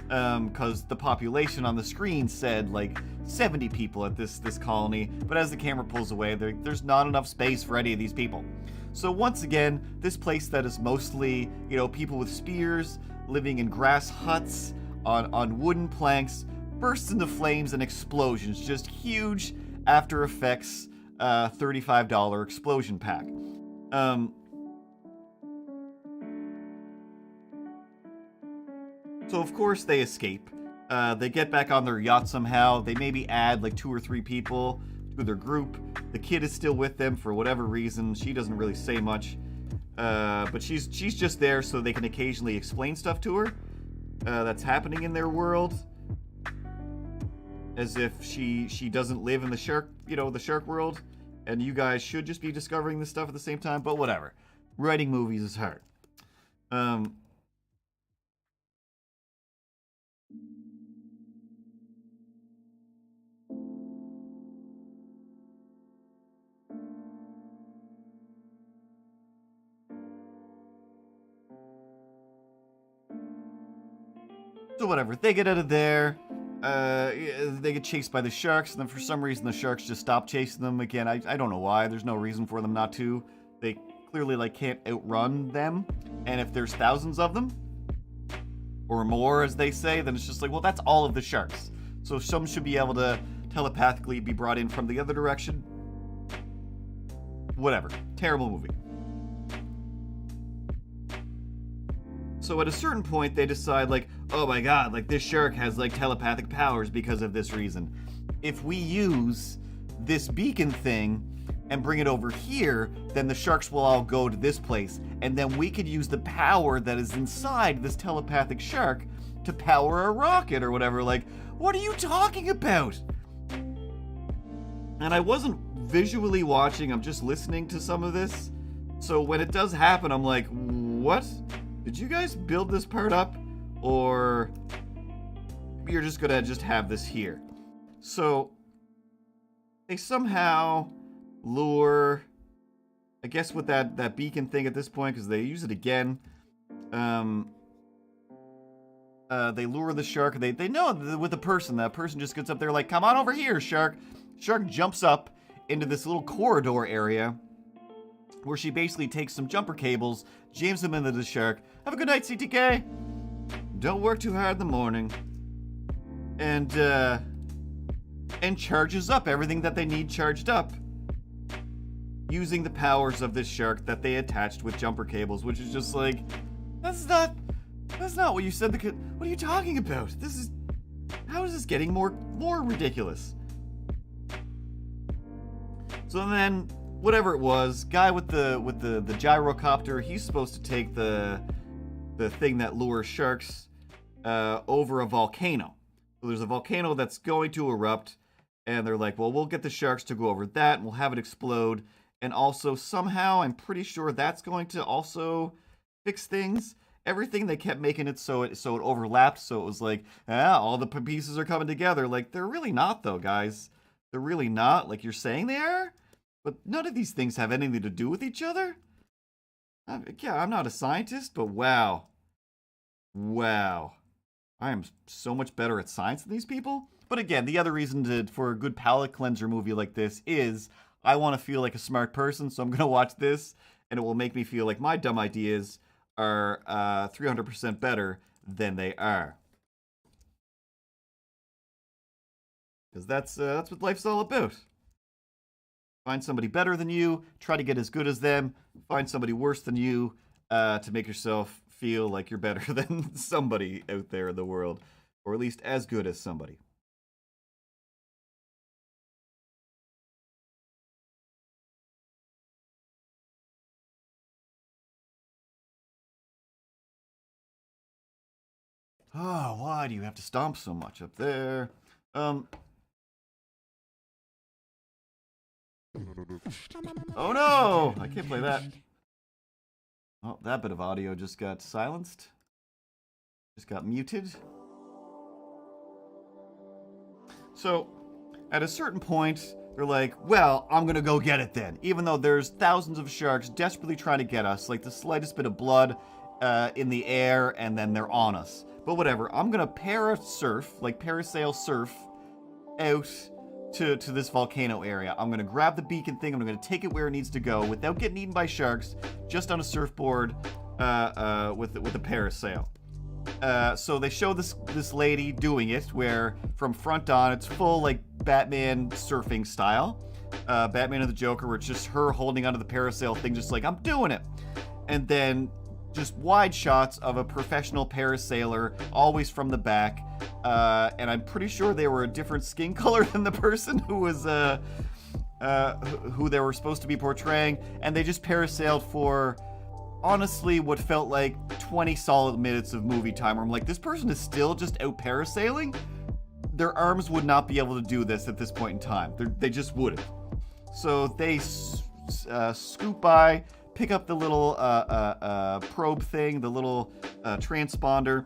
Because the population on the screen said like 70 people at this colony, but as the camera pulls away, there's not enough space for any of these people. So once again, this place that is mostly, people with spears, living in grass huts, on wooden planks, bursts into flames and explosions. Just huge After Effects $35 explosion pack. So of course they escape. They get back on their yacht somehow. They maybe add like 2 or 3 people to their group. The kid is still with them for whatever reason. She doesn't really say much. But she's just there so they can occasionally explain stuff to her that's happening in their world. As if she doesn't live in the shark, the shark world. And you guys should just be discovering this stuff at the same time, but whatever. Writing movies is hard. So whatever, they get out of there, they get chased by the sharks, and then for some reason the sharks just stop chasing them again. I don't know why, there's no reason for them not to. They clearly like can't outrun them, and if there's thousands of them, or more as they say, then it's just like, well, that's all of the sharks. So some should be able to telepathically be brought in from the other direction. Whatever, terrible movie. So at a certain point, they decide, like, oh my god, like, this shark has, like, telepathic powers because of this reason. If we use this beacon thing and bring it over here, then the sharks will all go to this place. And then we could use the power that is inside this telepathic shark to power a rocket or whatever. Like, what are you talking about? And I wasn't visually watching, I'm just listening to some of this. So when it does happen, I'm like, what? Did you guys build this part up? or you're just gonna just have this here. So they somehow lure, I guess with that beacon thing at this point, because they use it again. They lure the shark. They know with the person. That person just gets up there like, come on over here, shark. Shark jumps up into this little corridor area where she basically takes some jumper cables, jams them into the shark. Have a good night, CTK. Don't work too hard in the morning. And charges up everything that they need charged up, using the powers of this shark that they attached with jumper cables, which is just like, that's not what you said. What are you talking about? How is this getting more ridiculous? So then, whatever it was, guy with the gyrocopter, he's supposed to take the thing that lures sharks over a volcano. So there's a volcano that's going to erupt, and they're like, well, we'll get the sharks to go over that, and we'll have it explode. And also, somehow, I'm pretty sure that's going to also fix things. Everything, they kept making it so it overlapped, so it was like, all the pieces are coming together. Like, they're really not, though, guys. They're really not. Like, you're saying they are? But none of these things have anything to do with each other? Yeah, I'm not a scientist, but wow. Wow. I am so much better at science than these people. But again, the other reason for a good palate cleanser movie like this is I want to feel like a smart person, so I'm going to watch this, and it will make me feel like my dumb ideas are 300% better than they are. Because that's what life's all about. Find somebody better than you, try to get as good as them, find somebody worse than you to make yourself feel like you're better than somebody out there in the world, or at least as good as somebody. Oh, why do you have to stomp so much up there? Oh no! I can't play that. Oh, that bit of audio just got silenced. Just got muted. So, at a certain point, they're like, well, I'm gonna go get it then. Even though there's thousands of sharks desperately trying to get us, like the slightest bit of blood in the air, and then they're on us. But whatever, I'm gonna parasail surf out to this volcano area. I'm gonna grab the beacon thing, I'm gonna take it where it needs to go without getting eaten by sharks, just on a surfboard with a parasail. So they show this lady doing it, where from front on, it's full like Batman surfing style. Batman and the Joker, where it's just her holding onto the parasail thing, just like, I'm doing it. And then just wide shots of a professional parasailer, always from the back. And I'm pretty sure they were a different skin color than the person who was who they were supposed to be portraying. And they just parasailed for, honestly, what felt like 20 solid minutes of movie time, where I'm like, this person is still just out parasailing? Their arms would not be able to do this at this point in time. They just wouldn't. So they scoop by, pick up the little probe thing, the little transponder,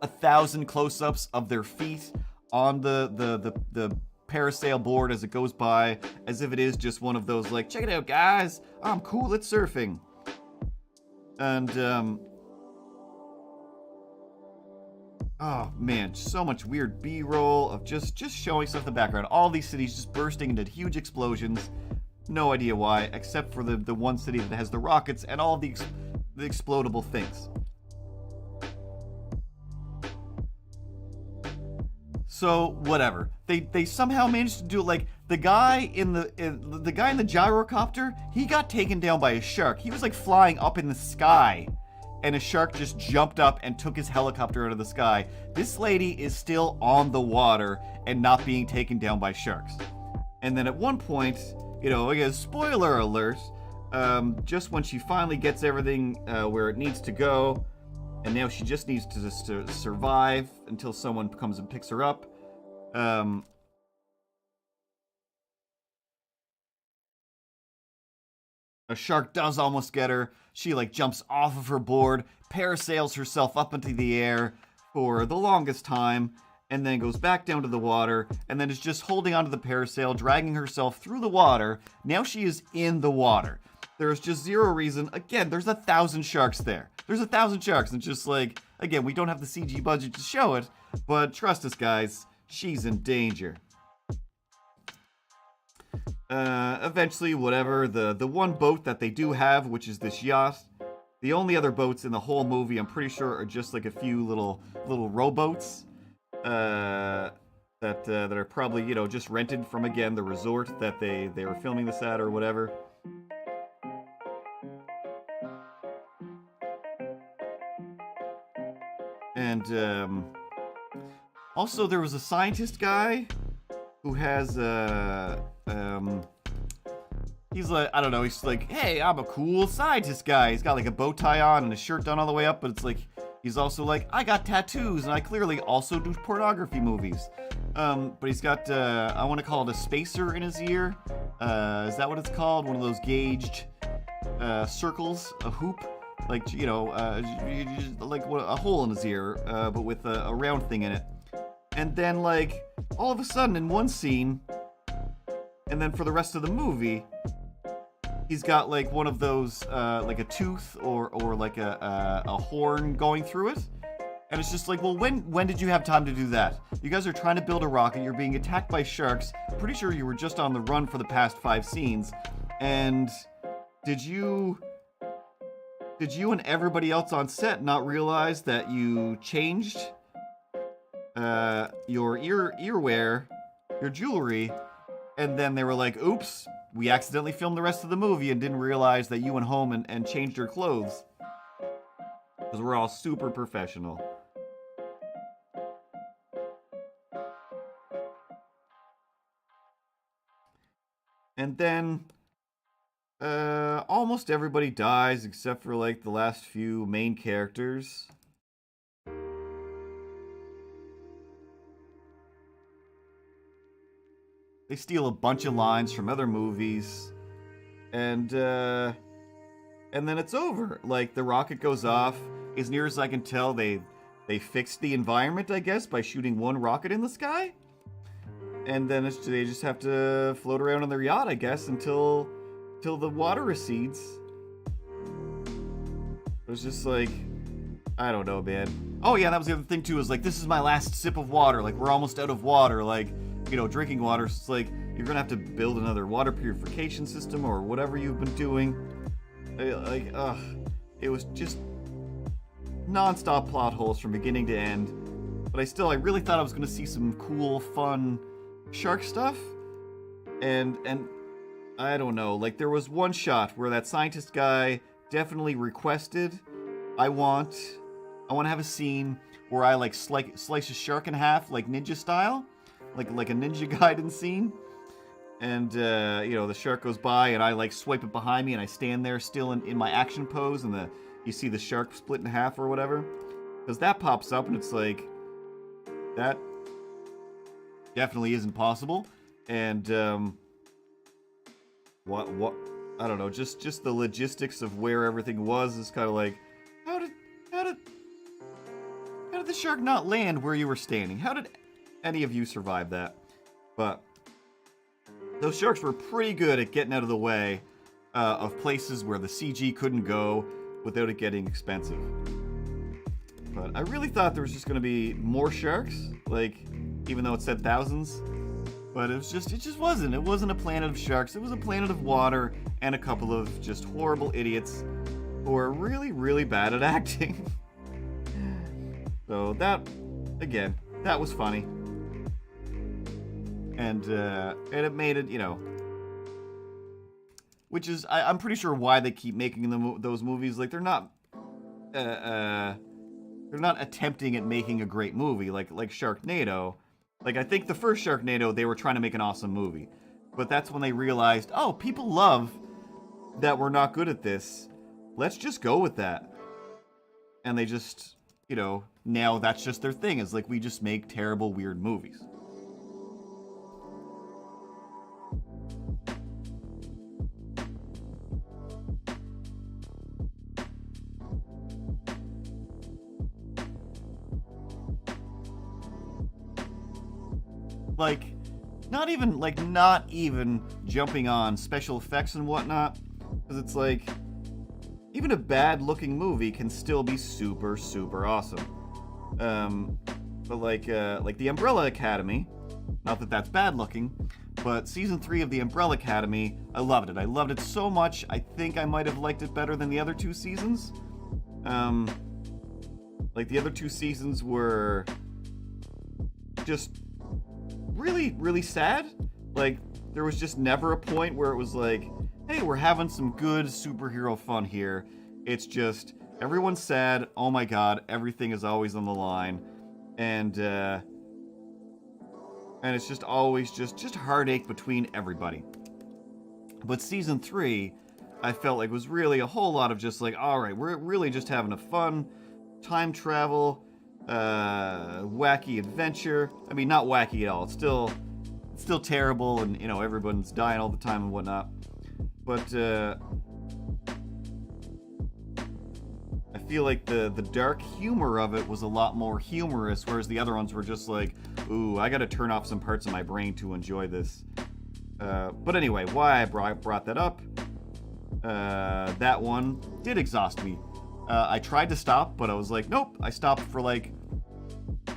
1,000 close-ups of their feet on the parasail board as it goes by, as if it is just one of those, like, check it out, guys, I'm cool at surfing. And, oh man, so much weird B-roll of just showing stuff in the background. All these cities just bursting into huge explosions. No idea why, except for the one city that has the rockets and all the explodable things. So whatever, they somehow managed to do it. Like the guy in the gyrocopter, he got taken down by a shark. He was like flying up in the sky, and a shark just jumped up and took his helicopter out of the sky. This lady is still on the water and not being taken down by sharks. And then at one point, you know, again, spoiler alert, just when she finally gets everything where it needs to go, and now she just needs to survive until someone comes and picks her up. a shark does almost get her. She like jumps off of her board, parasails herself up into the air for the longest time, and then goes back down to the water, and then is just holding onto the parasail, dragging herself through the water. Now she is in the water. There's just zero reason. Again, there's 1,000 sharks there. There's 1,000 sharks, and just like, again, we don't have the CG budget to show it, but trust us, guys, she's in danger. Eventually, whatever, the one boat that they do have, which is this yacht, the only other boats in the whole movie, I'm pretty sure, are just like a few little rowboats, that are probably, you know, just rented from, again, the resort that they were filming this at or whatever. And, also there was a scientist guy who has, he's like, I don't know, he's like, hey, I'm a cool scientist guy. He's got like a bow tie on and a shirt done all the way up, but it's like, he's also like, I got tattoos and I clearly also do pornography movies. But he's got, I want to call it a spacer in his ear. Is that what it's called? One of those gauged, circles, a hoop? Like, you know, like a hole in his ear, but with a round thing in it. And then, like, all of a sudden in one scene, and then for the rest of the movie, he's got like one of those, like a tooth or like a horn going through it. And it's just like, well, when did you have time to do that? You guys are trying to build a rocket, you're being attacked by sharks. Pretty sure you were just on the run for the past 5 scenes. And did you and everybody else on set not realize that you changed your earwear, your jewelry, and then they were like, oops, we accidentally filmed the rest of the movie and didn't realize that you went home and changed your clothes. Because we're all super professional. And then almost everybody dies except for like the last few main characters. They steal a bunch of lines from other movies, and then it's over. Like, the rocket goes off. As near as I can tell, they fixed the environment, I guess, by shooting one rocket in the sky. And then they just have to float around on their yacht, I guess, until the water recedes. It was just like, I don't know, man. Oh yeah, that was the other thing too, is like, this is my last sip of water. Like, we're almost out of water. Like, you know, drinking water. So it's like, you're gonna have to build another water purification system or whatever you've been doing. Like, it was just non-stop plot holes from beginning to end. But I really thought I was gonna see some cool, fun shark stuff. And I don't know, like, there was one shot where that scientist guy definitely requested, I want to have a scene where I like slice a shark in half, like ninja style, like a Ninja Gaiden scene. And you know, the shark goes by and I like swipe it behind me and I stand there still in my action pose, and you see the shark split in half or whatever. Because that pops up and it's like, that definitely isn't possible. And what I don't know, just the logistics of where everything was is kind of like, how did the shark not land where you were standing? How did any of you survive that? But those sharks were pretty good at getting out of the way of places where the CG couldn't go without it getting expensive. But I really thought there was just going to be more sharks, like, even though it said thousands. But it just wasn't. It wasn't a planet of sharks. It was a planet of water and a couple of just horrible idiots who are really, really bad at acting. So that, again, that was funny. And it made it, you know, which is, I'm pretty sure why they keep making those movies. Like, they're not attempting at making a great movie like Sharknado. Like, I think the first Sharknado, they were trying to make an awesome movie. But that's when they realized, oh, people love that we're not good at this. Let's just go with that. And they just, you know, now that's just their thing. Is like, we just make terrible, weird movies. Like, not even jumping on special effects and whatnot, because it's like, even a bad-looking movie can still be super, super awesome. But like the Umbrella Academy, not that that's bad-looking, but season 3 of the Umbrella Academy, I loved it. I loved it so much, I think I might have liked it better than the other 2 seasons. Like, the other 2 seasons were just really, really sad. Like, there was just never a point where it was like, hey, we're having some good superhero fun here. It's just, everyone's sad, oh my god, everything is always on the line. And it's just always just heartache between everybody. But season 3, I felt like was really a whole lot of just like, alright, we're really just having a fun time travel, wacky adventure. I mean, not wacky at all. It's still terrible, and you know, everyone's dying all the time and whatnot. But I feel like the dark humor of it was a lot more humorous, whereas the other ones were just like, ooh, I gotta turn off some parts of my brain to enjoy this. But anyway, why I brought that up, that one did exhaust me. I tried to stop, but I was like, nope. I stopped for like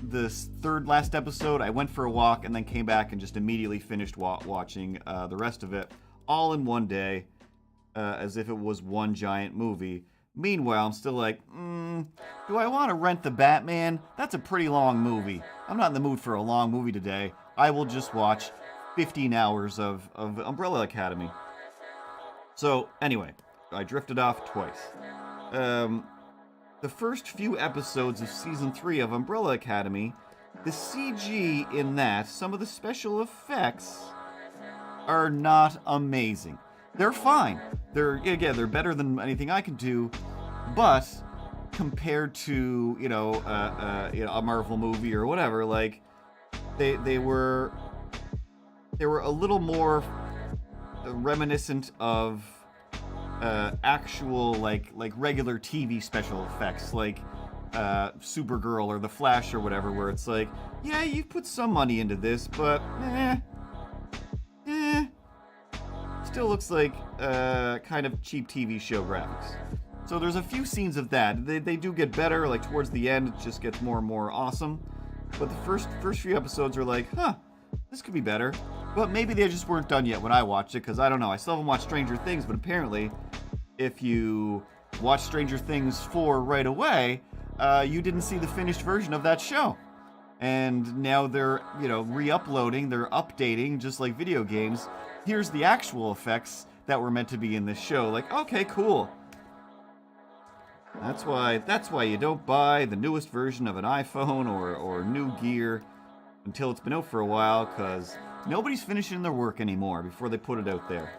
this third last episode. I went for a walk and then came back and just immediately finished watching the rest of it all in one day, as if it was one giant movie. Meanwhile, I'm still like, do I want to rent the Batman? That's a pretty long movie. I'm not in the mood for a long movie today. I will just watch 15 hours of Umbrella Academy. So, anyway, I drifted off twice. The first few episodes of Season 3 of Umbrella Academy, the CG in that, some of the special effects, are not amazing. They're fine. They're better than anything I can do, but compared to, a Marvel movie or whatever, like, they were a little more reminiscent of actual like regular TV special effects, like Supergirl or The Flash or whatever, where it's like, yeah, you put some money into this, but still looks like kind of cheap TV show graphics. So there's a few scenes of that. They do get better, like towards the end, it just gets more and more awesome. But the first few episodes are like, huh, this could be better. But maybe they just weren't done yet when I watched it, because I don't know. I still haven't watched Stranger Things, but apparently, if you watch Stranger Things 4 right away, you didn't see the finished version of that show. And now they're, re-uploading, they're updating, just like video games. Here's the actual effects that were meant to be in this show. Like, okay, cool. That's why you don't buy the newest version of an iPhone or new gear until it's been out for a while, because nobody's finishing their work anymore before they put it out there.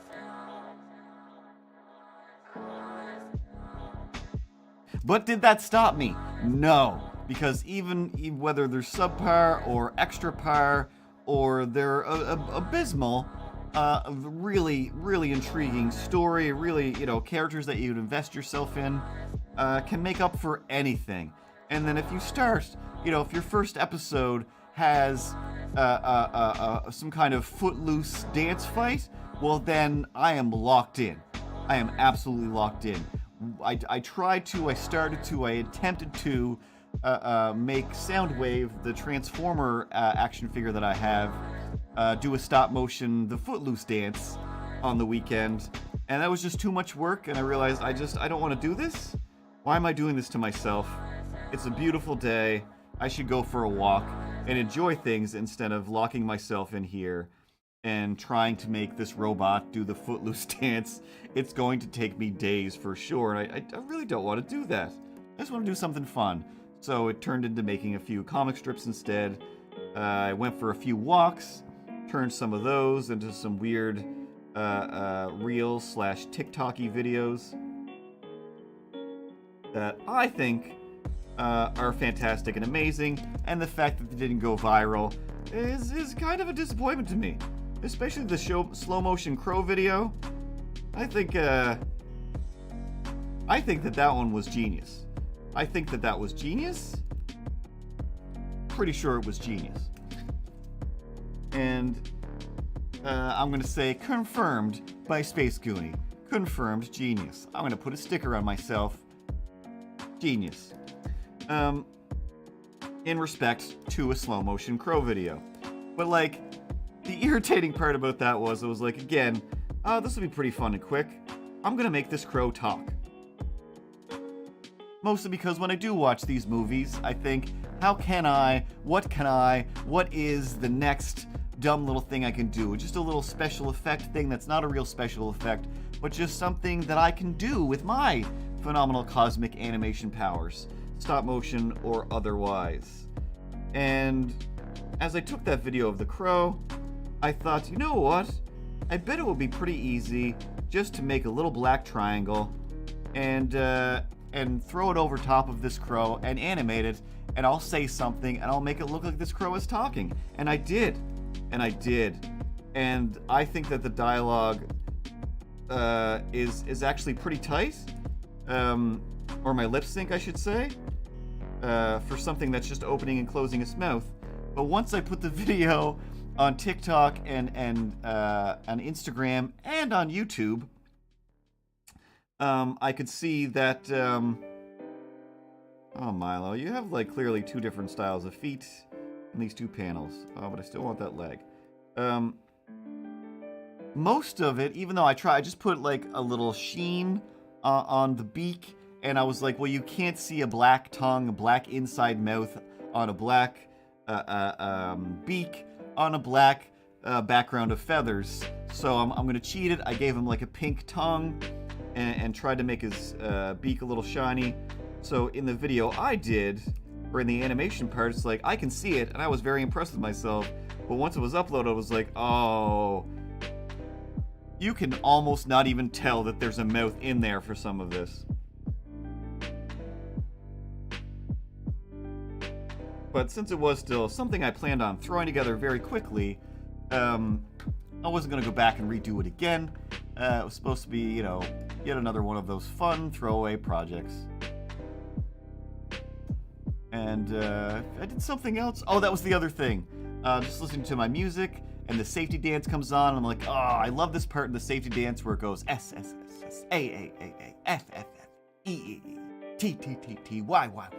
But did that stop me? No. Because even whether they're subpar or extra par or they're abysmal, really, really intriguing story, really, characters that you'd invest yourself in, can make up for anything. And then if you start, if your first episode has some kind of footloose dance fight, well then I am locked in. I am absolutely locked in. I attempted to make Soundwave, the Transformer action figure that I have, do a stop motion, the Footloose dance on the weekend, and that was just too much work, and I realized I don't want to do this. Why am I doing this to myself? It's a beautiful day. I should go for a walk and enjoy things instead of locking myself in here and trying to make this robot do the Footloose dance. It's going to take me days for sure, and I really don't want to do that. I just want to do something fun. So it turned into making a few comic strips instead. I went for a few walks, turned some of those into some weird Reels/TikTok-y videos that I think are fantastic and amazing, and the fact that they didn't go viral is kind of a disappointment to me. Especially the slow motion crow video. I think that one was genius. I think that was genius. Pretty sure it was genius. And I'm going to say confirmed by Space Goonie. Confirmed genius. I'm going to put a sticker on myself. Genius. In respect to a slow motion crow video. But like, the irritating part about that was, it was like, again, this will be pretty fun and quick. I'm going to make this crow talk. Mostly because when I do watch these movies, I think, what is the next dumb little thing I can do? Just a little special effect thing that's not a real special effect, but just something that I can do with my phenomenal cosmic animation powers, stop motion or otherwise. And as I took that video of the crow, I thought, you know what? I bet it would be pretty easy just to make a little black triangle and throw it over top of this crow and animate it, and I'll say something and I'll make it look like this crow is talking. And I did. And I think that the dialogue is actually pretty tight, or my lip sync, I should say, for something that's just opening and closing its mouth. But once I put the video on TikTok and on Instagram and on YouTube, I could see that. Oh, Milo, you have like clearly two different styles of feet in these two panels. Oh, but I still want that leg. Most of it, even though I just put like a little sheen on the beak, and I was like, well, you can't see a black tongue, a black inside mouth on a black beak on a black background of feathers. So I'm going to cheat it. I gave him like a pink tongue and tried to make his beak a little shiny. So in the video I did, or in the animation part, it's like, I can see it, and I was very impressed with myself. But once it was uploaded, I was like, oh, you can almost not even tell that there's a mouth in there for some of this. But since it was still something I planned on throwing together very quickly, I wasn't going to go back and redo it again. It was supposed to be, you know, yet another one of those fun throwaway projects. And I did something else. Oh, that was the other thing. Just listening to my music, and the safety dance comes on, and I'm like, oh, I love this part in the safety dance where it goes S, S, S, S, A, A, A, A, F, F, F, E, E, E, T, T, T, T, Y, Y, Y.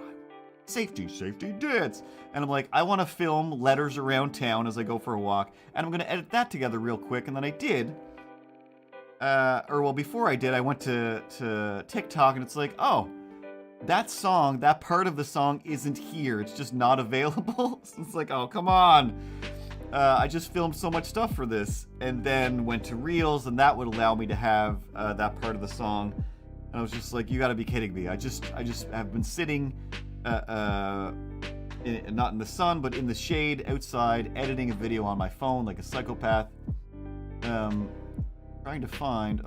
Safety, safety dance. And I'm like, I want to film letters around town as I go for a walk, and I'm going to edit that together real quick. And then I did. Before I did, I went to TikTok, and it's like, oh, that song, that part of the song isn't here. It's just not available. So it's like, oh, come on. I just filmed so much stuff for this, and then went to Reels, and that would allow me to have that part of the song. And I was just like, you gotta be kidding me. I just have been sitting, not in the sun, but in the shade outside, editing a video on my phone like a psychopath. Trying to find,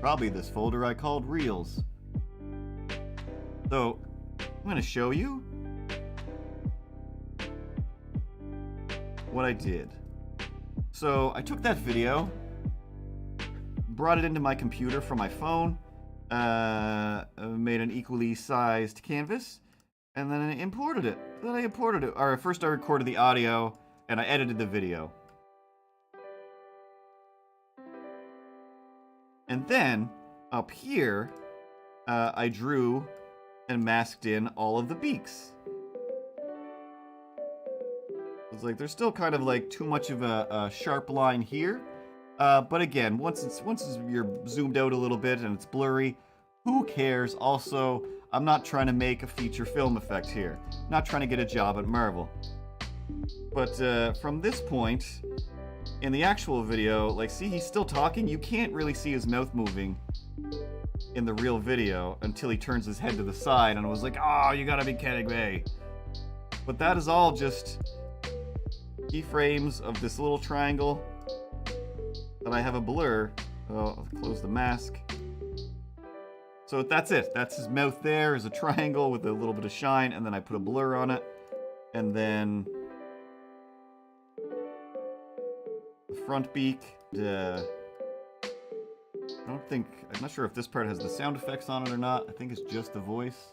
probably this folder I called Reels. So, I'm going to show you what I did. So, I took that video, brought it into my computer from my phone, made an equally sized canvas, and then I imported it. First I recorded the audio, and I edited the video. And then, up here, I drew and masked in all of the beaks. It's like there's still kind of like too much of a sharp line here, but again, once you're zoomed out a little bit and it's blurry, who cares? Also, I'm not trying to make a feature film effect here. Not trying to get a job at Marvel. But from this point in the actual video, like, see, he's still talking. You can't really see his mouth moving in the real video until he turns his head to the side, and I was like, oh, you gotta be kidding me. But that is all just keyframes of this little triangle that I have a blur. So I'll close the mask. So that's it. That's his mouth there is a triangle with a little bit of shine, and then I put a blur on it. And then the front beak. I'm not sure if this part has the sound effects on it or not. I think it's just the voice.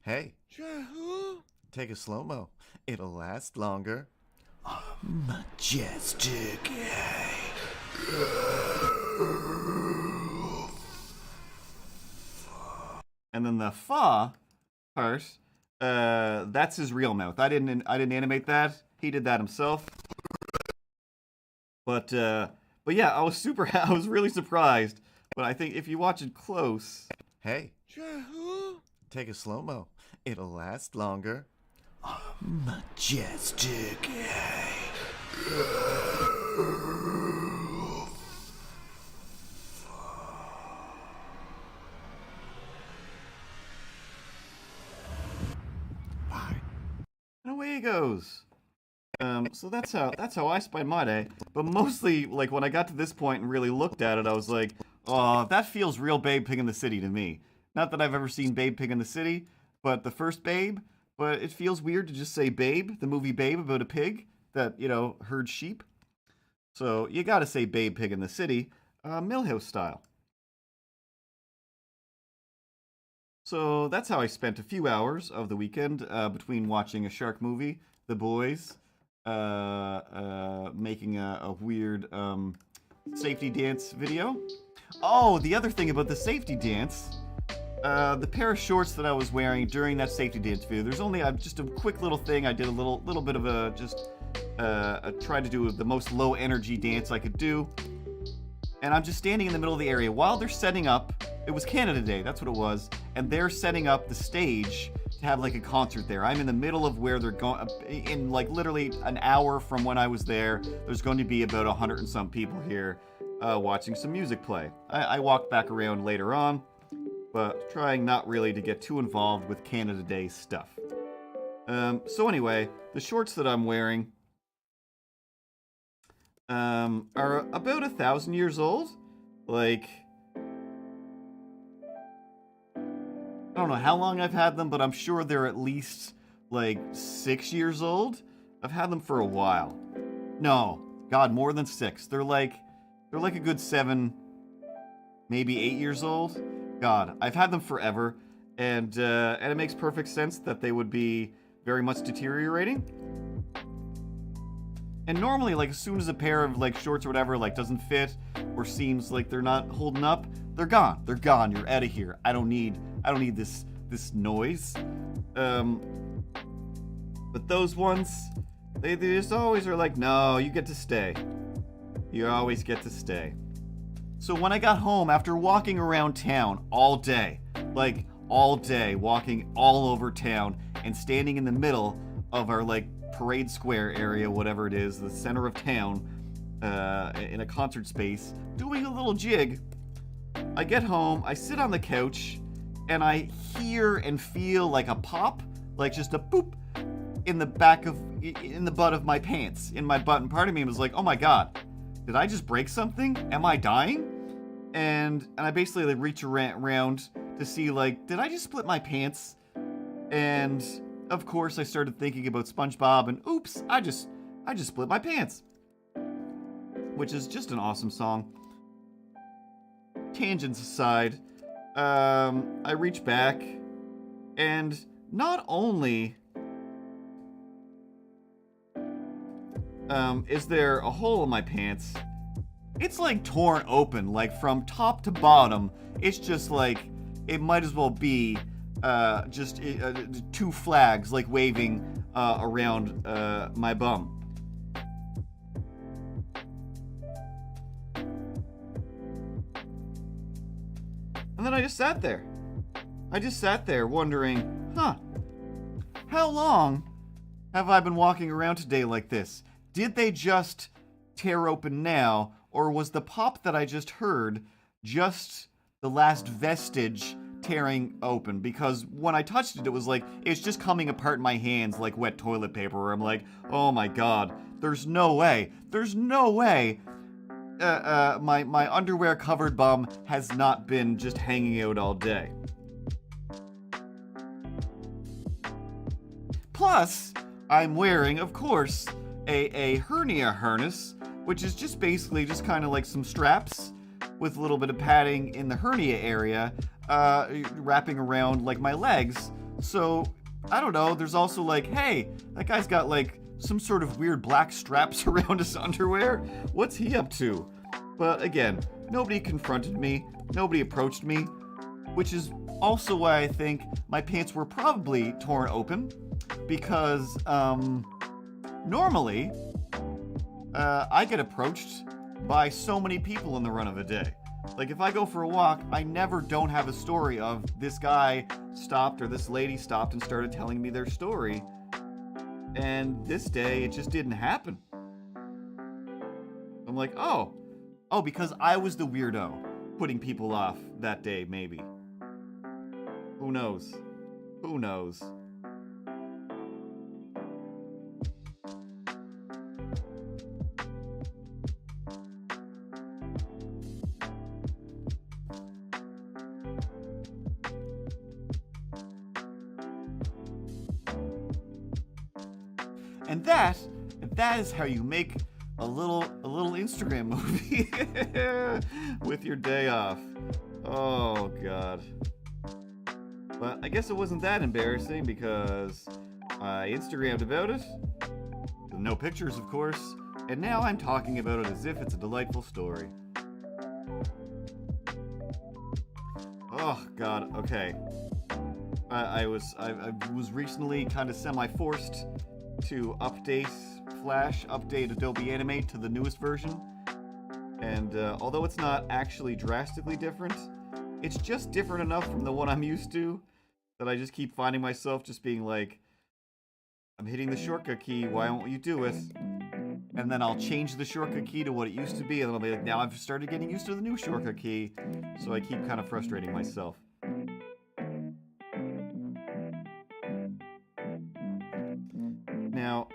Hey, take a slow-mo. It'll last longer. Majestic. And then the fa part, that's his real mouth. I didn't animate that. He did that himself. But yeah, I was really surprised. But I think if you watch it close, hey, take a slow-mo. It'll last longer. Majestic. And away he goes. So that's how I spend my day. But mostly, like, when I got to this point and really looked at it, I was like, oh, that feels real Babe Pig in the City to me. Not that I've ever seen Babe Pig in the City, but the first Babe. But it feels weird to just say Babe, the movie Babe about a pig that, herds sheep. So you gotta say Babe Pig in the City, Millhouse style. So that's how I spent a few hours of the weekend between watching a shark movie, The Boys, making a weird safety dance video. Oh, the other thing about the safety dance, the pair of shorts that I was wearing during that safety dance video, there's only just a quick little thing. I did a little bit of I tried to do the most low energy dance I could do. And I'm just standing in the middle of the area while they're setting up. It was Canada Day, that's what it was. And they're setting up the stage to have like a concert there. I'm in the middle of where they're going. In like literally an hour from when I was there, there's going to be about 100 and some people here watching some music play. I walked back around later on, but trying not really to get too involved with Canada Day stuff. So anyway, the shorts that I'm wearing are about 1,000 years old. Like, I don't know how long I've had them, but I'm sure they're at least like 6 years old. I've had them for a while. No, God, more than 6. They're like a good 7, maybe 8 years old. God, I've had them forever, and it makes perfect sense that they would be very much deteriorating. And normally, like, as soon as a pair of, like, shorts or whatever, like, doesn't fit or seems like they're not holding up, they're gone. They're gone. You're out of here. I don't need this noise. But those ones, they just always are like, no, you get to stay. You always get to stay. So when I got home, after walking around town all day, like, all day, walking all over town, and standing in the middle of our, like, parade square area, whatever it is, the center of town, in a concert space, doing a little jig. I get home, I sit on the couch, and I hear and feel like a pop, like just a boop, in the butt of my pants, in my butt, and part of me was like, oh my god, did I just break something? Am I dying? And I basically like reach around to see like, did I just split my pants? And of course, I started thinking about SpongeBob, and oops, I just split my pants. Which is just an awesome song. Tangents aside, I reach back, and not only is there a hole in my pants, it's like torn open, like from top to bottom. It's just like, it might as well be just 2 flags like waving around my bum. And then I just sat there. I just sat there wondering, how long have I been walking around today like this? Did they just tear open now, or was the pop that I just heard just the last vestige tearing open? Because when I touched it, it was like, it's just coming apart in my hands like wet toilet paper, where I'm like, oh my god, there's no way my underwear covered bum has not been just hanging out all day. Plus, I'm wearing, of course, a hernia harness, which is just basically just kind of like some straps with a little bit of padding in the hernia area, wrapping around like my legs, So, I don't know, there's also like, hey, that guy's got like some sort of weird black straps around his underwear. What's he up to? But again, nobody confronted me, nobody approached me, which is also why I think my pants were probably torn open, because normally I get approached by so many people in the run of a day. Like, if I go for a walk, I never don't have a story of this guy stopped or this lady stopped and started telling me their story. And this day, it just didn't happen. I'm like, oh, because I was the weirdo putting people off that day, maybe. Who knows? Who knows? And that is how you make a little Instagram movie with your day off. Oh god. But I guess it wasn't that embarrassing because I Instagrammed about it. No pictures, of course. And now I'm talking about it as if it's a delightful story. Oh god, okay. I was recently kind of semi-forced to update Adobe Animate to the newest version. And although it's not actually drastically different, it's just different enough from the one I'm used to that I just keep finding myself just being like, I'm hitting the shortcut key, why won't you do it? And then I'll change the shortcut key to what it used to be, and then I'll be like, now I've started getting used to the new shortcut key, so I keep kind of frustrating myself. Now,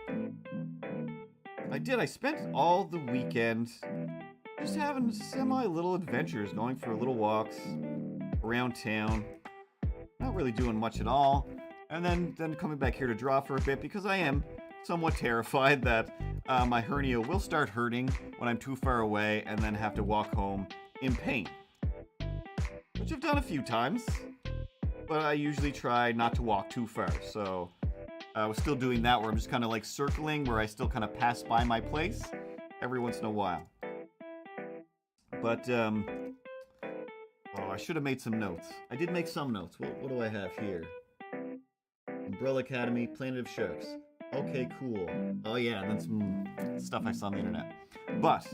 I spent all the weekend just having semi-little adventures, going for little walks around town, not really doing much at all, and then coming back here to draw for a bit because I am somewhat terrified that my hernia will start hurting when I'm too far away and then have to walk home in pain. Which I've done a few times, but I usually try not to walk too far, so I was still doing that where I'm just kind of like circling, where I still kind of pass by my place every once in a while. But, I should have made some notes. I did make some notes. What do I have here? Umbrella Academy, Planet of Sharks. Okay, cool. Oh yeah, and then some stuff I saw on the internet. But,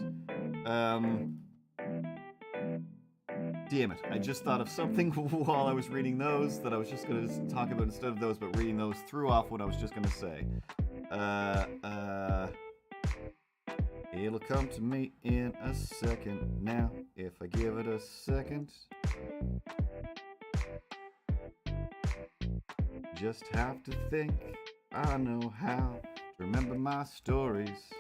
damn it, I just thought of something while I was reading those that I was just going to talk about instead of those, but reading those threw off what I was just going to say. It'll come to me in a second now, if I give it a second. Just have to think, I know how to remember my stories.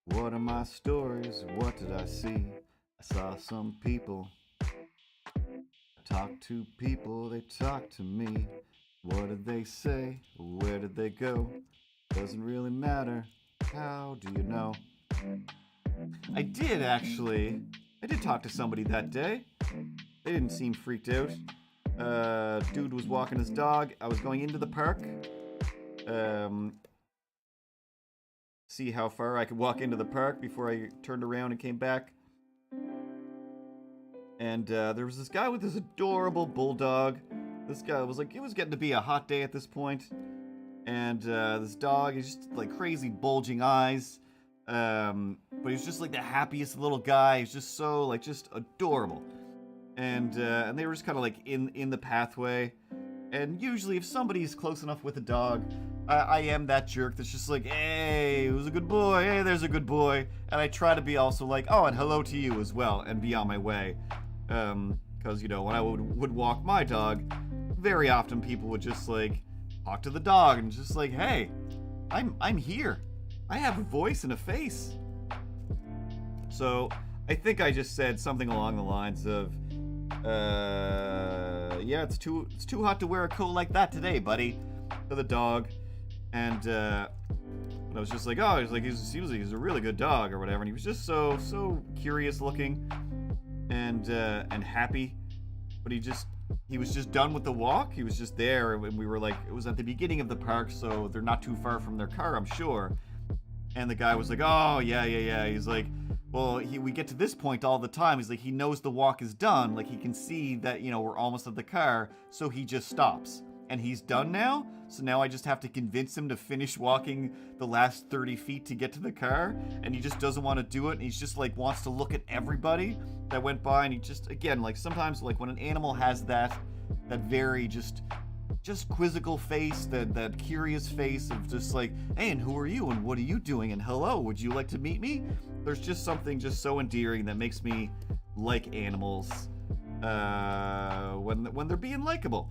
What are my stories? What did I see? I saw some people. I talked to people, they talked to me. What did they say? Where did they go? Doesn't really matter. How do you know? I did talk to somebody that day. They didn't seem freaked out. Dude was walking his dog. I was going into the park. See how far I could walk into the park before I turned around and came back. And there was this guy with this adorable bulldog. This guy was like, it was getting to be a hot day at this point. And this dog is just like crazy bulging eyes. But he's just like the happiest little guy. He's just so like just adorable. And they were just kind of like in the pathway. And usually if somebody's close enough with a dog, I am that jerk that's just like, hey, it was a good boy. Hey, there's a good boy. And I try to be also like, oh, and hello to you as well, and be on my way. Because, you know, when I would walk my dog, very often people would just like talk to the dog and just like, hey, I'm here. I have a voice and a face. So I think I just said something along the lines of, yeah, it's too hot to wear a coat like that today, buddy, to the dog. And I was just like, oh, he's a really good dog or whatever. And he was just so curious looking and happy. But he just he was just done with the walk. He was just there, and we were like, it was at the beginning of the park, so they're not too far from their car, I'm sure. And the guy was like, oh, yeah. He's like, well, we get to this point all the time. He's like, he knows the walk is done. Like, he can see that, we're almost at the car, so he just stops. And he's done now, so now I just have to convince him to finish walking the last 30 feet to get to the car, and he just doesn't want to do it, and he's just, like, wants to look at everybody that went by, and he just, again, like, sometimes, like, when an animal has that very just quizzical face, that curious face of just like, hey, and who are you, and what are you doing, and hello, would you like to meet me? There's just something just so endearing that makes me like animals when they're being likable.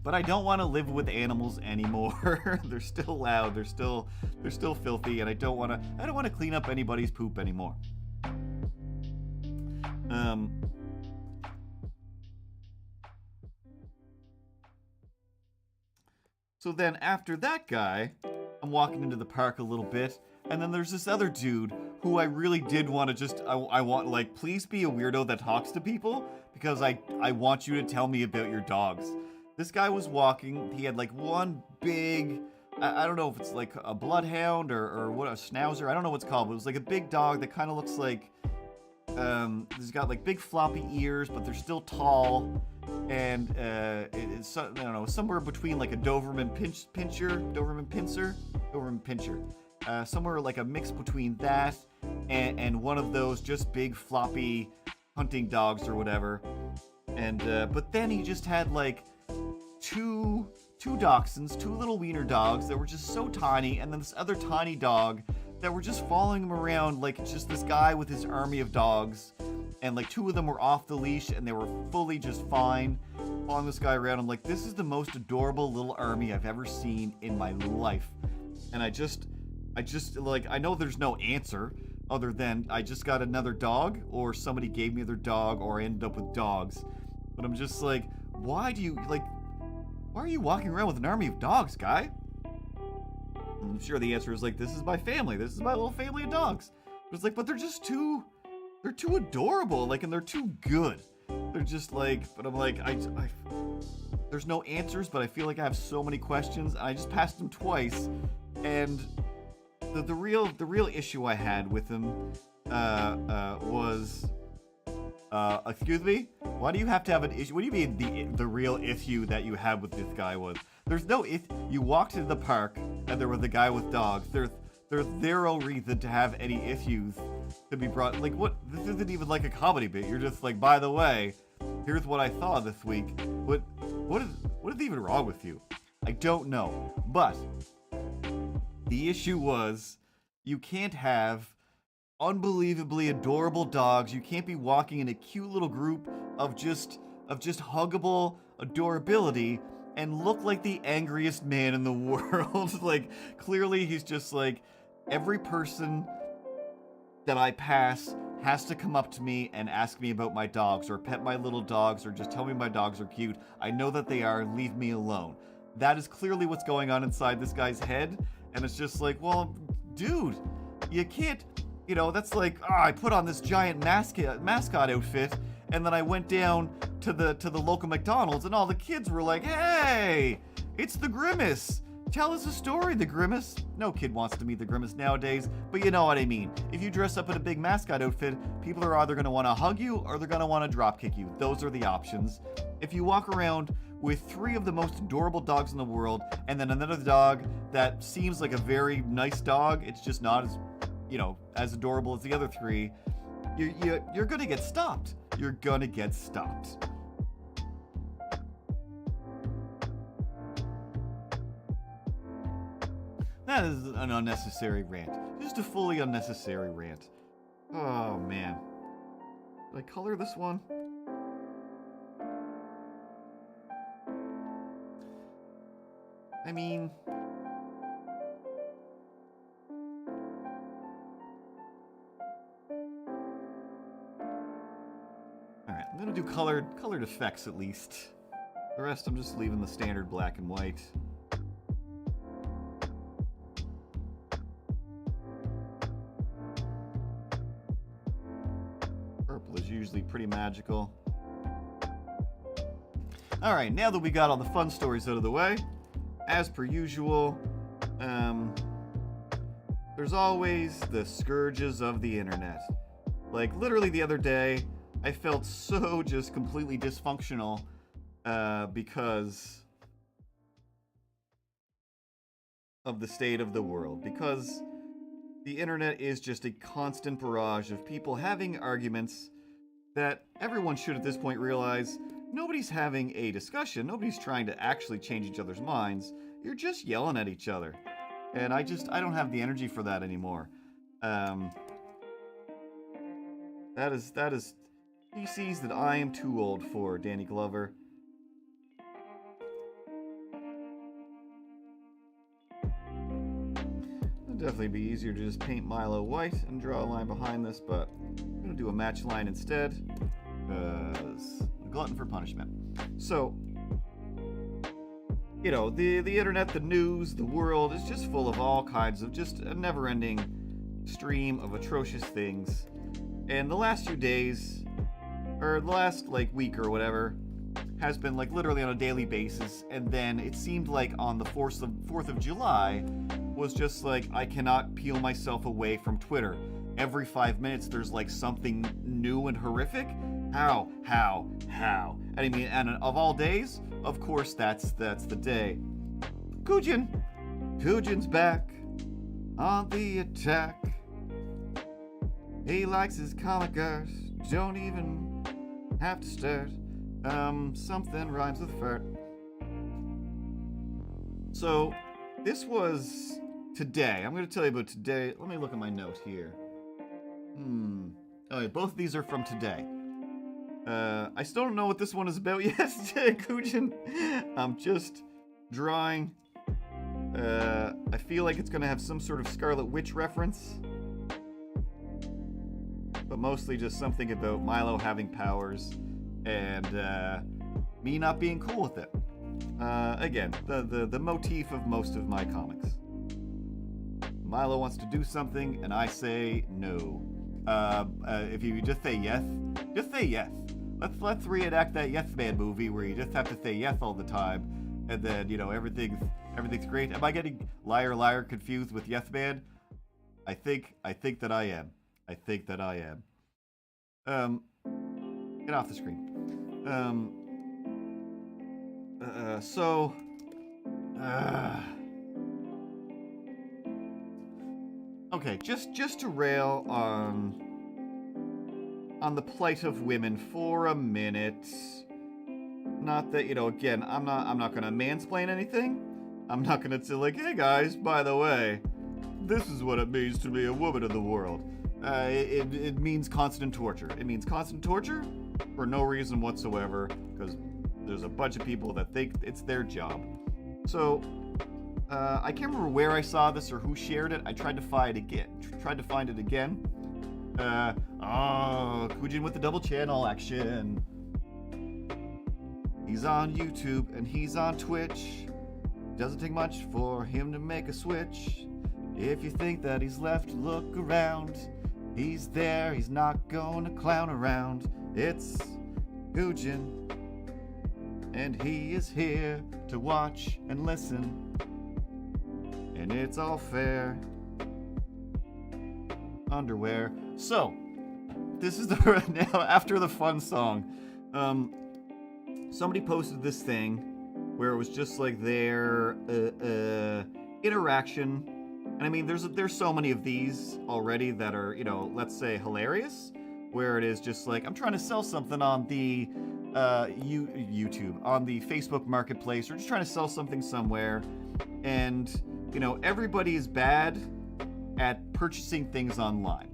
But I don't want to live with animals anymore. They're still loud, they're still filthy, and I don't want to clean up anybody's poop anymore. So then after that guy, I'm walking into the park a little bit, and then there's this other dude who I really did want to just, I want, like, please be a weirdo that talks to people, because I want you to tell me about your dogs. This guy was walking, he had like one big, I don't know if it's like a bloodhound or what, a schnauzer, I don't know what it's called, but it was like a big dog that kind of looks like, he's got like big floppy ears, but they're still tall, and it's, I don't know, somewhere between like a Doberman Pinscher, somewhere like a mix between that and one of those just big floppy hunting dogs or whatever. And but then he just had like two dachshunds, two little wiener dogs that were just so tiny, and then this other tiny dog that were just following him around like just this guy with his army of dogs. And like two of them were off the leash and they were fully just fine following this guy around. I'm like, this is the most adorable little army I've ever seen in my life. And I just like, I know there's no answer other than I just got another dog, or somebody gave me their dog, or I ended up with dogs. But I'm just like, why are you walking around with an army of dogs, guy? I'm sure the answer is like, this is my family. This is my little family of dogs. But it's like, but they're too adorable, like, and they're too good. They're just like, but I'm like, there's no answers, but I feel like I have so many questions. And I just passed them twice, and the real issue I had with them was, excuse me, why do you have to have an issue? What do you mean the real issue that you had with this guy was? There's no you walked into the park and there was a guy with dogs. There's zero reason to have any issues to be brought. Like, what? This isn't even like a comedy bit. You're just like, by the way, here's what I saw this week. What is even wrong with you? I don't know. But the issue was, you can't have unbelievably adorable dogs. You can't be walking in a cute little group of just huggable adorability and look like the angriest man in the world. Like, clearly he's just like, every person that I pass has to come up to me and ask me about my dogs, or pet my little dogs, or just tell me my dogs are cute. I know that they are, leave me alone. That is clearly what's going on inside this guy's head, and it's just like, well, dude, you can't, that's like, I put on this giant mascot outfit, and then I went down to the local McDonald's, and all the kids were like, hey, it's the Grimace. Tell us a story, the Grimace. No kid wants to meet the Grimace nowadays, but you know what I mean. If you dress up in a big mascot outfit, people are either going to want to hug you or they're going to want to drop kick you. Those are the options. If you walk around with 3 of the most adorable dogs in the world, and then another dog that seems like a very nice dog, it's just not as adorable as the other 3, you're going to get stopped. You're going to get stopped. That is an unnecessary rant. Just a fully unnecessary rant. Oh, man. Did I color this one? I mean... Alright, I'm gonna do colored effects at least. The rest I'm just leaving the standard black and white. pretty magical. Alright, now that we got all the fun stories out of the way, as per usual, there's always the scourges of the internet. Like, literally the other day, I felt so just completely dysfunctional because of the state of the world. Because the internet is just a constant barrage of people having arguments that everyone should at this point realize nobody's having a discussion. Nobody's trying to actually change each other's minds. You're just yelling at each other. And I don't have the energy for that anymore. That is PCs that I am too old for, Danny Glover. It'd definitely be easier to just paint Milo white and draw a line behind this, but I'm gonna do a match line instead, because I'm a glutton for punishment. So, you know, the internet, the news, the world is just full of all kinds of just a never-ending stream of atrocious things. And the last few days, or the last, like, week or whatever, has been, like, literally on a daily basis. And then it seemed like on the 4th of July was just like, I cannot peel myself away from Twitter. Every 5 minutes, there's, like, something new and horrific. How? I mean, and of all days, of course, that's the day. Kujin's back on the attack. He likes his comic art, don't even have to start. Something rhymes with fart. So, this was today. I'm going to tell you about today. Let me look at my note here. Oh, yeah, both of these are from today. I still don't know what this one is about yet, Kujin. I'm just drawing. I feel like it's going to have some sort of Scarlet Witch reference. But mostly just something about Milo having powers and me not being cool with it. Again, the motif of most of my comics. Milo wants to do something, and I say no. If you just say yes, just say yes. Let's reenact that Yes Man movie where you just have to say yes all the time, and then, you know, everything's great. Am I getting Liar Liar confused with Yes Man? I think that I am. Get off the screen. Okay, just to rail on the plight of women for a minute. Not that, you know, again, I'm not gonna mansplain anything. I'm not gonna say like, hey guys, by the way, this is what it means to be a woman in the world. It means constant torture. It means constant torture for no reason whatsoever, because there's a bunch of people that think it's their job. So, I can't remember where I saw this or who shared it. I tried to find it again. Kujin with the double channel action. He's on YouTube and he's on Twitch. Doesn't take much for him to make a switch. If you think that he's left, look around. He's there, he's not going to clown around. It's Kujin, and he is here to watch and listen. And it's all fair. Underwear. So, this is now after the fun song. Somebody posted this thing where it was just like their interaction. And I mean, there's so many of these already that are, you know, let's say hilarious, where it is just like, I'm trying to sell something on the YouTube, on the Facebook Marketplace, or just trying to sell something somewhere, and, you know, everybody is bad at purchasing things online.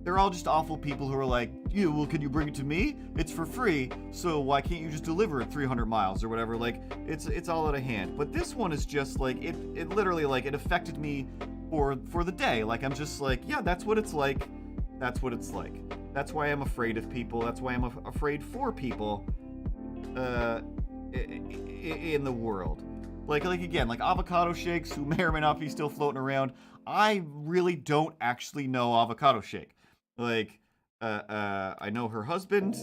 They're all just awful people who are like, well, can you bring it to me? It's for free, so why can't you just deliver it 300 miles or whatever? Like, it's all out of hand. But this one is just like, it literally, like, it affected me for the day. Like, I'm just like, yeah, that's what it's like. That's what it's like. That's why I'm afraid of people. That's why I'm afraid for people in the world. Like again, like avocado shakes, who may or may not be still floating around. I really don't actually know avocado shake. Like, I know her husband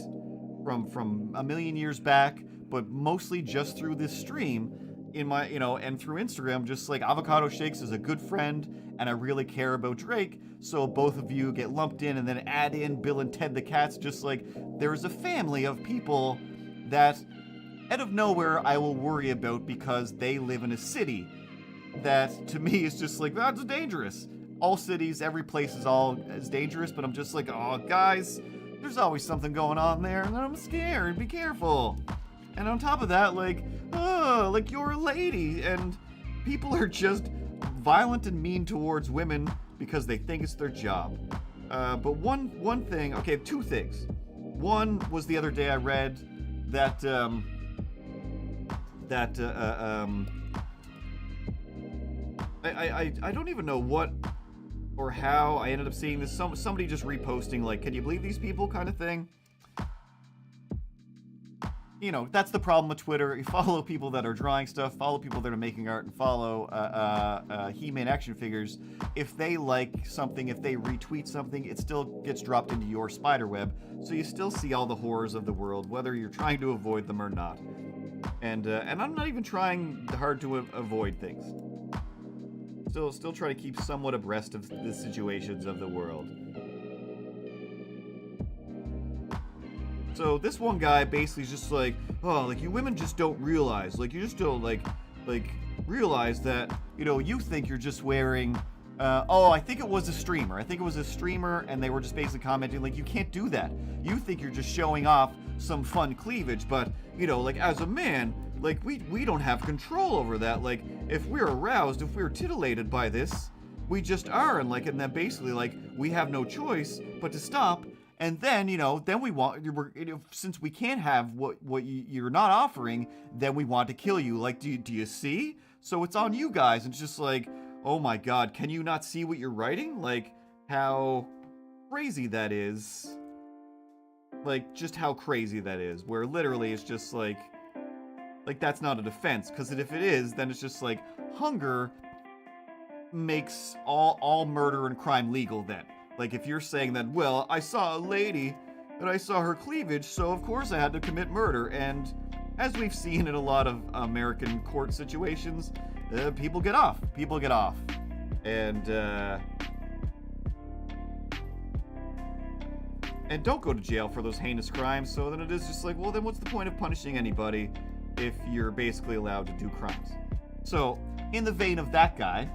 from a million years back, but mostly just through this stream in my, and through Instagram, just like avocado shakes is a good friend, and I really care about Drake. So both of you get lumped in, and then add in Bill and Ted the cats. Just like there's a family of people that out of nowhere I will worry about because they live in a city that to me is just like, that's dangerous. All cities, every place is dangerous, but I'm just like, oh guys, there's always something going on there, and I'm scared. Be careful. And on top of that, like you're a lady, and people are just violent and mean towards women because they think it's their job. But one thing, okay, two things. One was the other day I read that I don't even know what or how I ended up seeing this. Somebody just reposting like, can you believe these people kind of thing. That's the problem with Twitter. You follow people that are drawing stuff, follow people that are making art, and follow He-Man action figures. If they like something, if they retweet something, it still gets dropped into your spider web. So you still see all the horrors of the world, whether you're trying to avoid them or not. And I'm not even trying hard to avoid things. Still try to keep somewhat abreast of the situations of the world. So this one guy basically is just like, oh, like you women just don't realize, like you just don't like realize that, you think you're just wearing, I think it was a streamer. And they were just basically commenting like, you can't do that. You think you're just showing off some fun cleavage, but, like as a man, like we don't have control over that. Like if we're aroused, if we're titillated by this, we just are. And then basically like we have no choice but to stop. And then, then we want, since we can't have what you're not offering, then we want to kill you. Like, do you see? So it's on you guys. And it's just like, oh my God, can you not see what you're writing? Like, how crazy that is. Like, just how crazy that is. Where literally it's just like that's not a defense. Because if it is, then it's just like, hunger makes all murder and crime legal then. Like, if you're saying that, well, I saw a lady and I saw her cleavage, so of course I had to commit murder. And as we've seen in a lot of American court situations, people get off. And don't go to jail for those heinous crimes. So then it is just like, well, then what's the point of punishing anybody if you're basically allowed to do crimes? So, in the vein of that guy...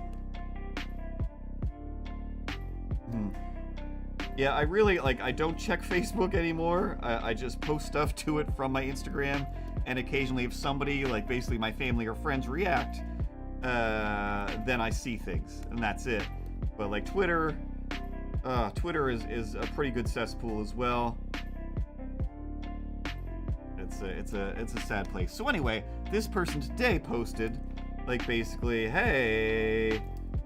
Yeah, I really, I don't check Facebook anymore. I just post stuff to it from my Instagram, and occasionally if somebody, basically my family or friends react, then I see things, and that's it. But, Twitter is a pretty good cesspool as well. It's a sad place. So anyway, this person today posted, basically, hey,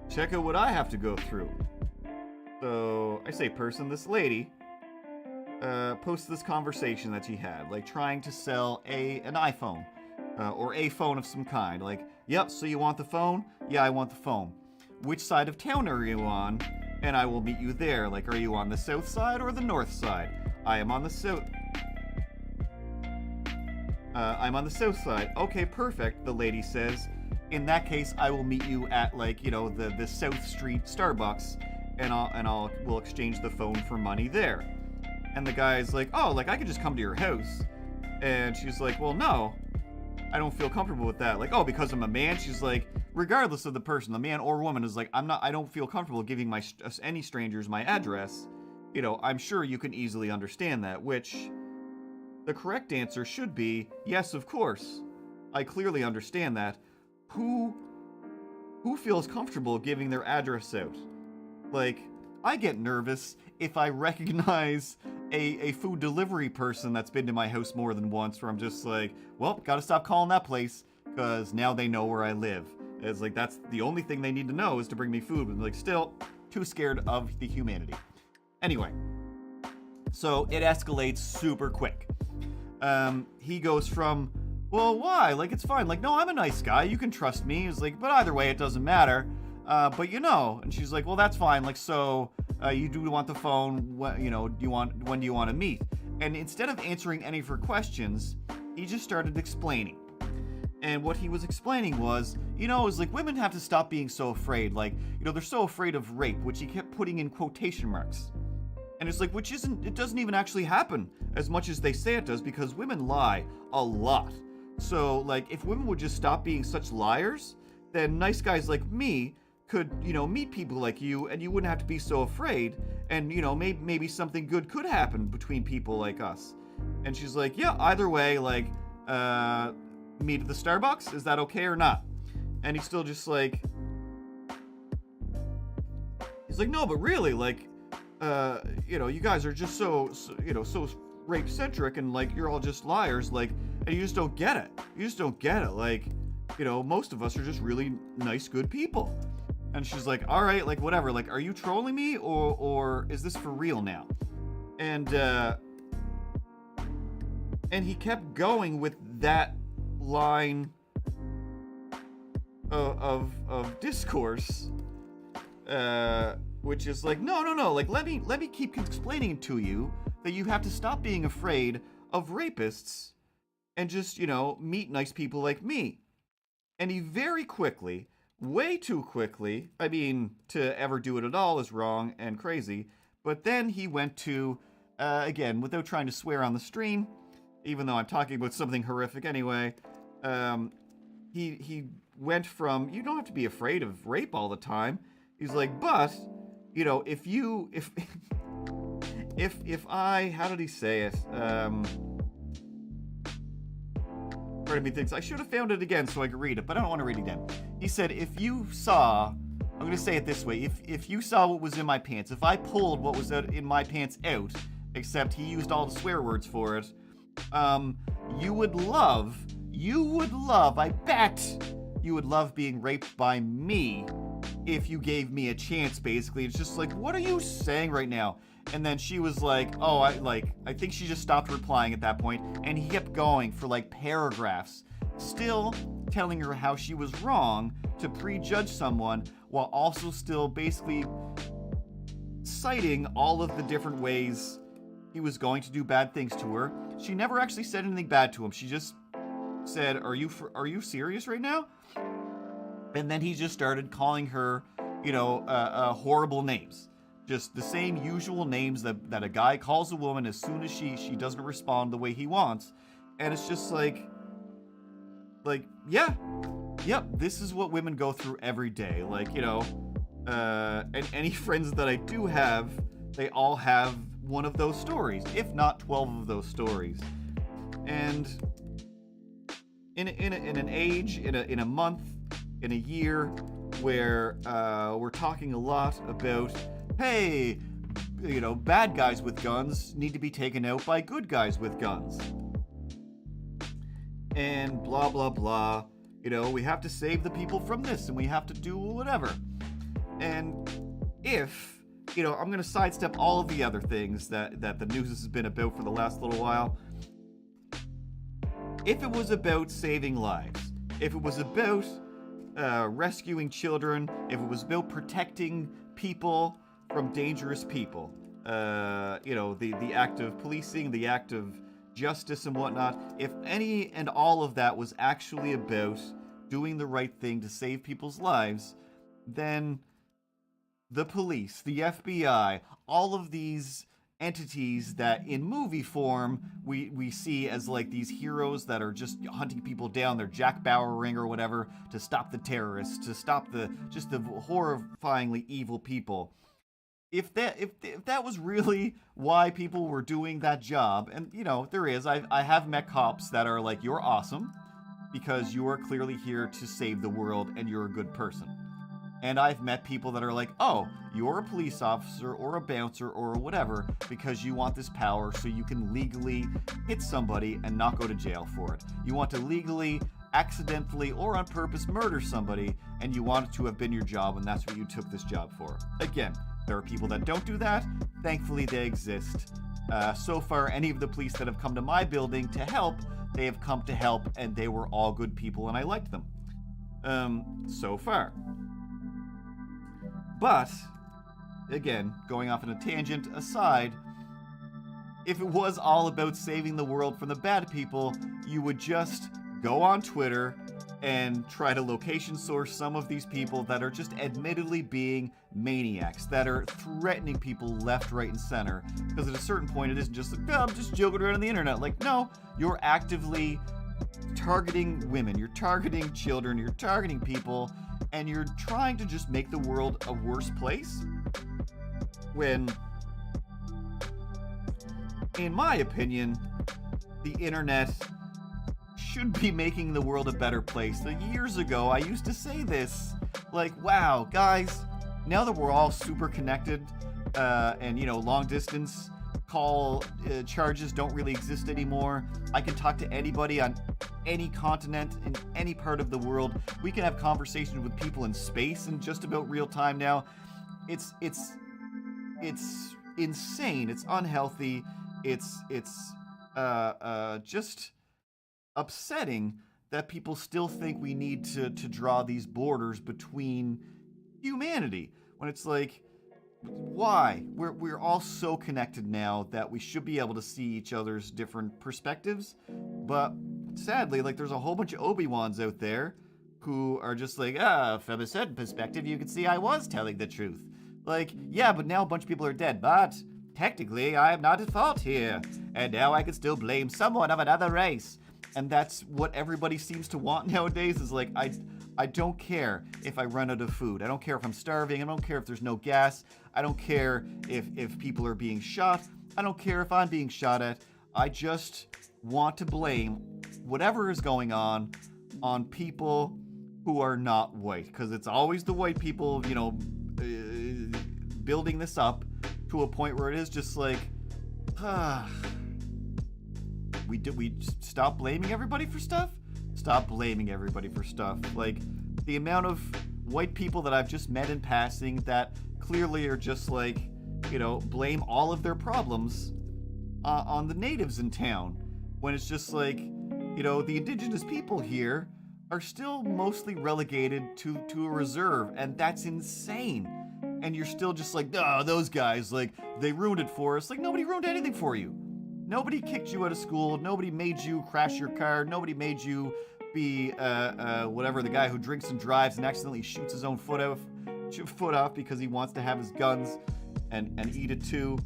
check out what I have to go through. So, I say person, this lady posted this conversation that she had, trying to sell an iPhone, or a phone of some kind. Yep, so you want the phone? Yeah, I want the phone. Which side of town are you on? And I will meet you there. Are you on the south side or the north side? I am on the south. I'm on the south side. Okay, perfect, the lady says. In that case, I will meet you at, the South Street Starbucks. And we'll exchange the phone for money there. And the guy's like, oh, I could just come to your house. And she's like, well, no, I don't feel comfortable with that. Oh, because I'm a man? She's like, regardless of the person, the man or woman is like, I don't feel comfortable giving any strangers my address. I'm sure you can easily understand that, which the correct answer should be, yes, of course. I clearly understand that. Who feels comfortable giving their address out? I get nervous if I recognize a food delivery person that's been to my house more than once, where I'm just like, well, gotta stop calling that place, because now they know where I live. It's that's the only thing they need to know is to bring me food, but still, too scared of the humanity. Anyway, so it escalates super quick. He goes from, well, why? Like, it's fine. Like, no, I'm a nice guy. You can trust me. He's like, but either way, it doesn't matter. But you know, and she's like, well, that's fine. Like, so you do want the phone? When do you want to meet? And instead of answering any of her questions, he just started explaining. And what he was explaining was, it was like women have to stop being so afraid. Like, they're so afraid of rape, which he kept putting in quotation marks. And it's like, it doesn't even actually happen as much as they say it does, because women lie a lot. So, like, if women would just stop being such liars, then nice guys like me could, meet people like you, and you wouldn't have to be so afraid, and, maybe something good could happen between people like us. And she's like, yeah, either way, like, meet at the Starbucks? Is that okay or not? And he's still just like, no, but really, like, you guys are just so rape-centric, and, like, you're all just liars, like, and you just don't get it. Like, most of us are just really nice, good people. And she's like, all right, like, whatever, like, are you trolling me, or is this for real now? And he kept going with that line of discourse, which is like, no, like, let me keep explaining to you that you have to stop being afraid of rapists and just, meet nice people like me. And he very quickly, way too quickly, I mean, to ever do it at all is wrong and crazy, but then he went to, again, without trying to swear on the stream, even though I'm talking about something horrific anyway, he went from, you don't have to be afraid of rape all the time. He's like, but, if I, how did he say it? Part of me thinks I should have found it again so I could read it, but I don't want to read it again. He said, if you saw, I'm going to say it this way, if you saw what was in my pants, if I pulled what was in my pants out, except he used all the swear words for it, you would love, I bet you would love being raped by me if you gave me a chance, basically. It's just like, what are you saying right now? And then she was like, oh, I think she just stopped replying at that point, and he kept going for like paragraphs, still telling her how she was wrong to prejudge someone, while also still basically citing all of the different ways he was going to do bad things to her. She never actually said anything bad to him. She just said, are you serious right now? And then he just started calling her, horrible names. Just the same usual names that a guy calls a woman as soon as she doesn't respond the way he wants. And it's just like, yeah, yep, this is what women go through every day. Like, and any friends that I do have, they all have one of those stories, if not 12 of those stories. And in an age, in a month, in a year, where we're talking a lot about, hey, bad guys with guns need to be taken out by good guys with guns. And blah, blah, blah. We have to save the people from this, and we have to do whatever. And if, I'm going to sidestep all of the other things that the news has been about for the last little while. If it was about saving lives, if it was about rescuing children, if it was about protecting people from dangerous people, the act of policing, the act of justice and whatnot, if any and all of that was actually about doing the right thing to save people's lives, then the police, the FBI, all of these entities that in movie form we see as like these heroes that are just hunting people down, they're Jack Bauering or whatever, to stop the terrorists, to stop the horrifyingly evil people. If that was really why people were doing that job, and there is, I have met cops that are like, you're awesome because you are clearly here to save the world and you're a good person. And I've met people that are like, oh, you're a police officer or a bouncer or whatever because you want this power so you can legally hit somebody and not go to jail for it. You want to legally, accidentally, or on purpose murder somebody, and you want it to have been your job, and that's what you took this job for. Again, there are people that don't do that. Thankfully, they exist. So far, any of the police that have come to my building to help, they have come to help, and they were all good people, and I liked them. So far. But, again, going off on a tangent aside, if it was all about saving the world from the bad people, you would just go on Twitter and try to location source some of these people that are just admittedly being maniacs, that are threatening people left, right, and center. Because at a certain point, it isn't just like, oh, I'm just joking around on the internet. Like, no, you're actively targeting women, you're targeting children, you're targeting people, and you're trying to just make the world a worse place. When, in my opinion, the internet should be making the world a better place. Like, years ago, I used to say this, like, wow, guys, now that we're all super connected, and, you know, long distance call charges don't really exist anymore. I can talk to anybody on any continent in any part of the world. We can have conversations with people in space in just about real time now. It's insane. It's unhealthy. It's just upsetting that people still think we need to draw these borders between humanity, when it's like, why? We're all so connected now that we should be able to see each other's different perspectives. But sadly, like, there's a whole bunch of Obi-Wans out there who are just like, from a certain perspective, you can see I was telling the truth. Like, yeah, but now a bunch of people are dead, but technically I am not at fault here, and now I can still blame someone of another race. And that's what everybody seems to want nowadays, is like, I don't care if I run out of food. I don't care if I'm starving. I don't care if there's no gas. I don't care if people are being shot. I don't care if I'm being shot at. I just want to blame whatever is going on people who are not white. Because it's always the white people, you know, building this up to a point where it is just like, we stop blaming everybody for stuff? Stop blaming everybody for stuff. Like, the amount of white people that I've just met in passing that clearly are just like, you know, blame all of their problems on the natives in town, when it's just like, you know, the indigenous people here are still mostly relegated to a reserve, and that's insane. And you're still just like, oh, those guys, like, they ruined it for us. Like, nobody ruined anything for you. Nobody kicked you out of school. Nobody made you crash your car. Nobody made you be whatever, the guy who drinks and drives and accidentally shoots his own foot off because he wants to have his guns and eat it too.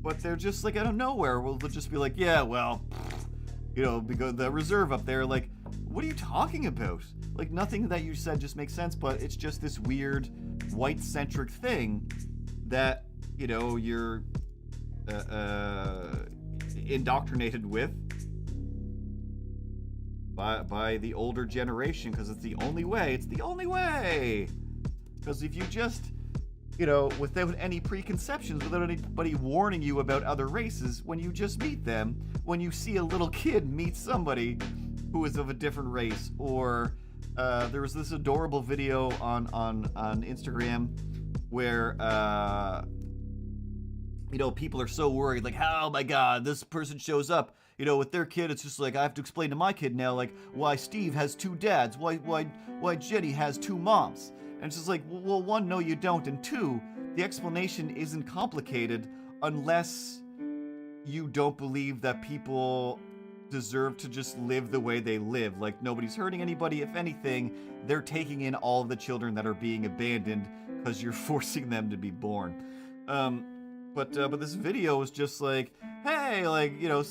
But they're just like, out of nowhere, they'll just be like, yeah, well, you know, because the reserve up there, like, what are you talking about? Like, nothing that you said just makes sense, but it's just this weird white-centric thing that, you know, you're indoctrinated with by the older generation, because it's the only way. It's the only way. Because if you just, you know, without any preconceptions, without anybody warning you about other races, when you just meet them, when you see a little kid meet somebody who is of a different race, or there was this adorable video on Instagram where you know, people are so worried, like, oh my god, this person shows up, you know, with their kid. It's just like, I have to explain to my kid now, like, why Steve has two dads, why Jenny has two moms. And it's just like, well, one, no you don't, and two, the explanation isn't complicated unless you don't believe that people deserve to just live the way they live. Like, nobody's hurting anybody. If anything, they're taking in all of the children that are being abandoned because you're forcing them to be born. But this video was just like, hey, like, you know,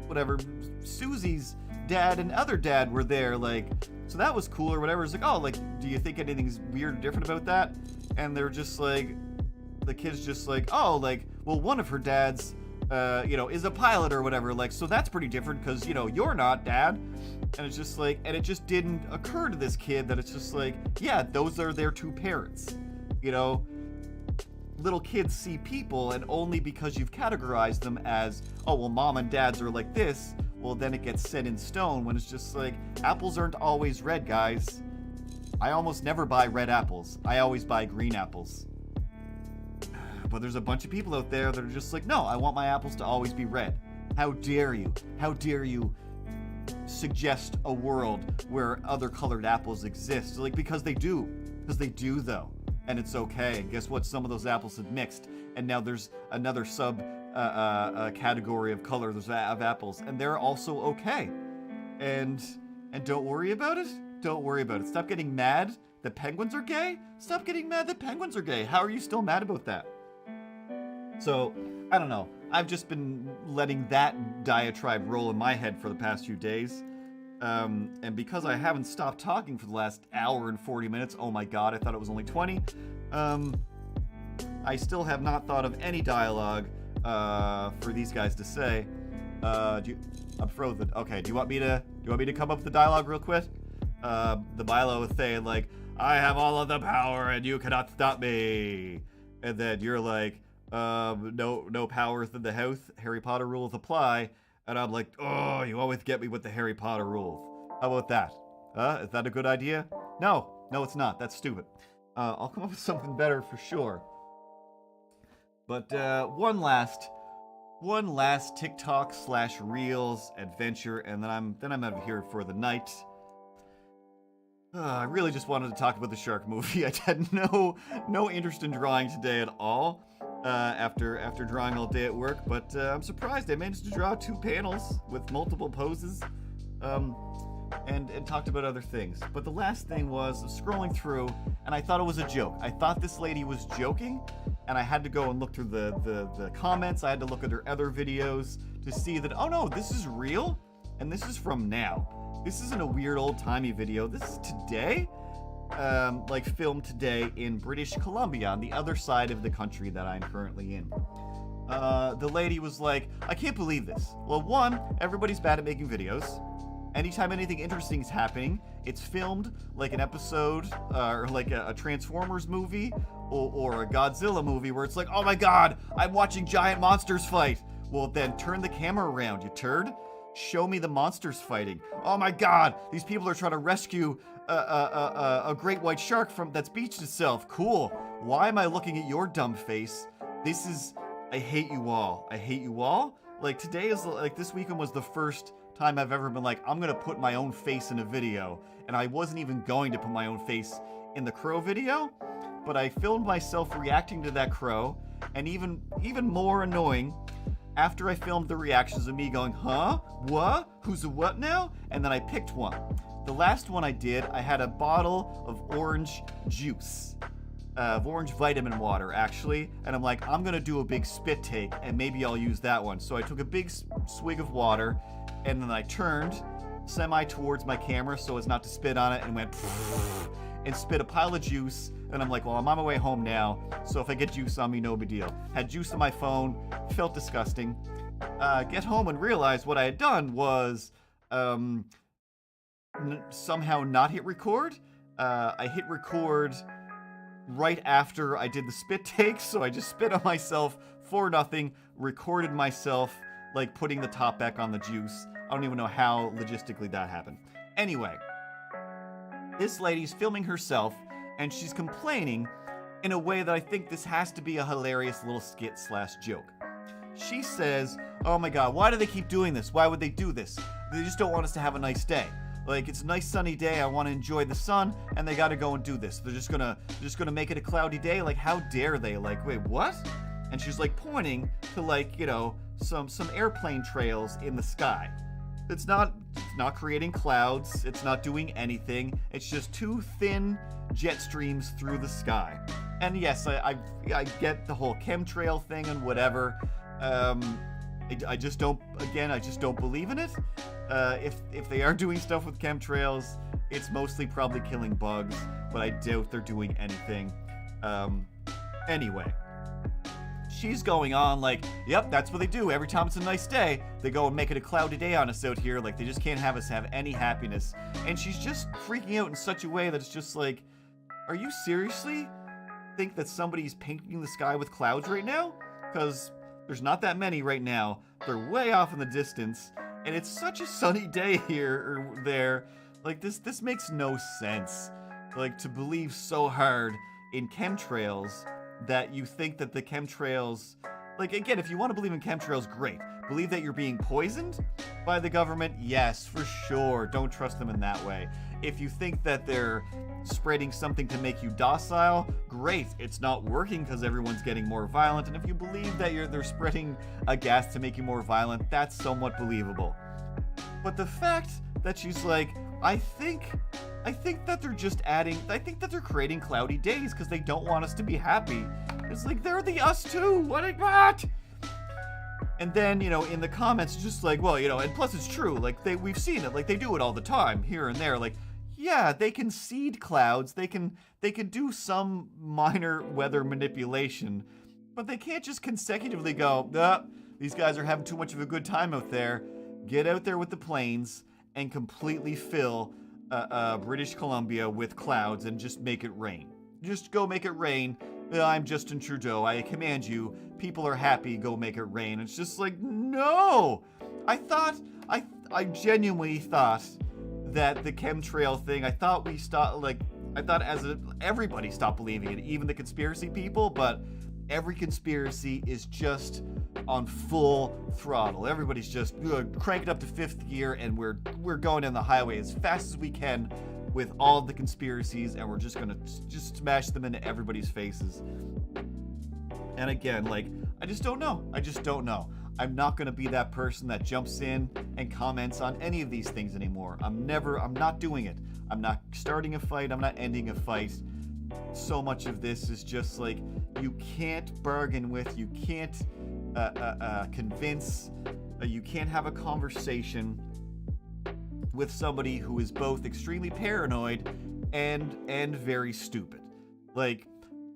whatever, Susie's dad and other dad were there, like, so that was cool or whatever. It's like, oh, like, do you think anything's weird or different about that? And they're just like, the kid's just like, oh, like, well, one of her dads, you know, is a pilot or whatever, like, so that's pretty different because, you know, you're not, dad. And it's just like, and it just didn't occur to this kid that it's just like, yeah, those are their two parents, you know. Little kids see people, and only because you've categorized them as, oh, well, mom and dads are like this, well, then it gets set in stone, when it's just like, apples aren't always red, guys. I almost never buy red apples. I always buy green apples. but there's a bunch of people out there that are just like, no, I want my apples to always be red. How dare you? How dare you suggest a world where other colored apples exist? Like, because they do. Because they do, though. And it's okay. And guess what? Some of those apples have mixed. And now there's another category of colors of apples. And they're also okay. And don't worry about it. Don't worry about it. Stop getting mad that penguins are gay. Stop getting mad that penguins are gay. How are you still mad about that? So, I don't know. I've just been letting that diatribe roll in my head for the past few days. And because I haven't stopped talking for the last hour and 40 minutes, oh my god, I thought it was only 20, I still have not thought of any dialogue for these guys to say. I'm frozen. Okay, do you want me to come up with the dialogue real quick? The Milo is saying, like, I have all of the power and you cannot stop me. And then you're like, no powers in the house. Harry Potter rules apply. And I'm like, oh, you always get me with the Harry Potter rules. How about that? Is that a good idea? No, it's not. That's stupid. I'll come up with something better for sure. But one last TikTok / Reels adventure, and then I'm out of here for the night. I really just wanted to talk about the shark movie. I had no interest in drawing today at all. After drawing all day at work, but I'm surprised I managed to draw 2 panels with multiple poses, and talked about other things. But the last thing was scrolling through, and I thought it was a joke. I thought this lady was joking, and I had to go and look through the comments. I had to look at her other videos to see that, oh no, this is real, and this is from now. This isn't a weird old-timey video. This is today. Like filmed today in British Columbia, on the other side of the country that I'm currently in. The lady was like, I can't believe this. Well, one, everybody's bad at making videos. Anytime anything interesting is happening, it's filmed like an episode, or like a Transformers movie, or a Godzilla movie, where it's like, oh my god, I'm watching giant monsters fight. Well, then turn the camera around, you turd. Show me the monsters fighting. Oh my god, these people are trying to rescue a great white shark that's beached itself. Cool. Why am I looking at your dumb face? I hate you all. I hate you all. Like, today is, like, this weekend was the first time I've ever been like, I'm gonna put my own face in a video. And I wasn't even going to put my own face in the crow video, but I filmed myself reacting to that crow, and even more annoying, after I filmed the reactions of me going, huh? What? Who's a what now? And then I picked one. The last one I did, I had a bottle of orange juice. Of orange vitamin water, actually. And I'm like, I'm gonna do a big spit take, and maybe I'll use that one. So I took a big swig of water, and then I turned semi towards my camera so as not to spit on it, and went and spit a pile of juice. And I'm like, well, I'm on my way home now, so if I get juice on me, no big deal. Had juice on my phone, felt disgusting. Get home and realized what I had done was somehow not hit record. I hit record right after I did the spit take, so I just spit on myself for nothing, recorded myself, like, putting the top back on the juice. I don't even know how logistically that happened. Anyway, this lady's filming herself, and she's complaining in a way that I think this has to be a hilarious little skit / joke. She says, oh my god, why do they keep doing this? Why would they do this? They just don't want us to have a nice day. Like, it's a nice sunny day, I want to enjoy the sun, and they gotta go and do this. They're just gonna make it a cloudy day? Like, how dare they? Like, wait, what? And she's, like, pointing to, like, you know, some airplane trails in the sky. It's not creating clouds, it's not doing anything, it's just 2 thin jet streams through the sky. And yes, I get the whole chemtrail thing and whatever. I just don't believe in it. If they are doing stuff with chemtrails, it's mostly probably killing bugs, but I doubt they're doing anything. Anyway, she's going on like, yep, that's what they do. Every time it's a nice day, they go and make it a cloudy day on us out here. Like, they just can't have us have any happiness. And she's just freaking out in such a way that it's just like, are you seriously think that somebody's painting the sky with clouds right now? Because there's not that many right now. They're way off in the distance. And it's such a sunny day here or there. Like, this makes no sense. Like, to believe so hard in chemtrails that you think that the chemtrails, like, again, if you want to believe in chemtrails, great. Believe that you're being poisoned by the government? Yes, for sure. Don't trust them in that way. If you think that they're spreading something to make you docile, great. It's not working because everyone's getting more violent. And if you believe that they're spreading a gas to make you more violent, that's somewhat believable. But the fact that she's like, I think that they're just adding, I think that they're creating cloudy days because they don't want us to be happy. It's like, they're the us too. What? And then, in the comments, just like, well, and plus it's true, like, we've seen it, like, they do it all the time, here and there, like, yeah, they can seed clouds, they can do some minor weather manipulation, but they can't just consecutively go, these guys are having too much of a good time out there, get out there with the planes, and completely fill British Columbia with clouds and just make it rain. Just go make it rain. I'm Justin Trudeau. I command you. People are happy. Go make it rain. It's just like, no. I genuinely thought that the chemtrail thing, I thought everybody stopped believing it, even the conspiracy people, but every conspiracy is just on full throttle. Everybody's just cranking up to fifth gear, and we're going down the highway as fast as we can with all of the conspiracies, and we're just gonna just smash them into everybody's faces. And again, like, I just don't know. I'm not gonna be that person that jumps in and comments on any of these things anymore. I'm not doing it. I'm not starting a fight. I'm not ending a fight. So much of this is just like, you can't bargain with, you can't convince, you can't have a conversation with somebody who is both extremely paranoid and very stupid. Like,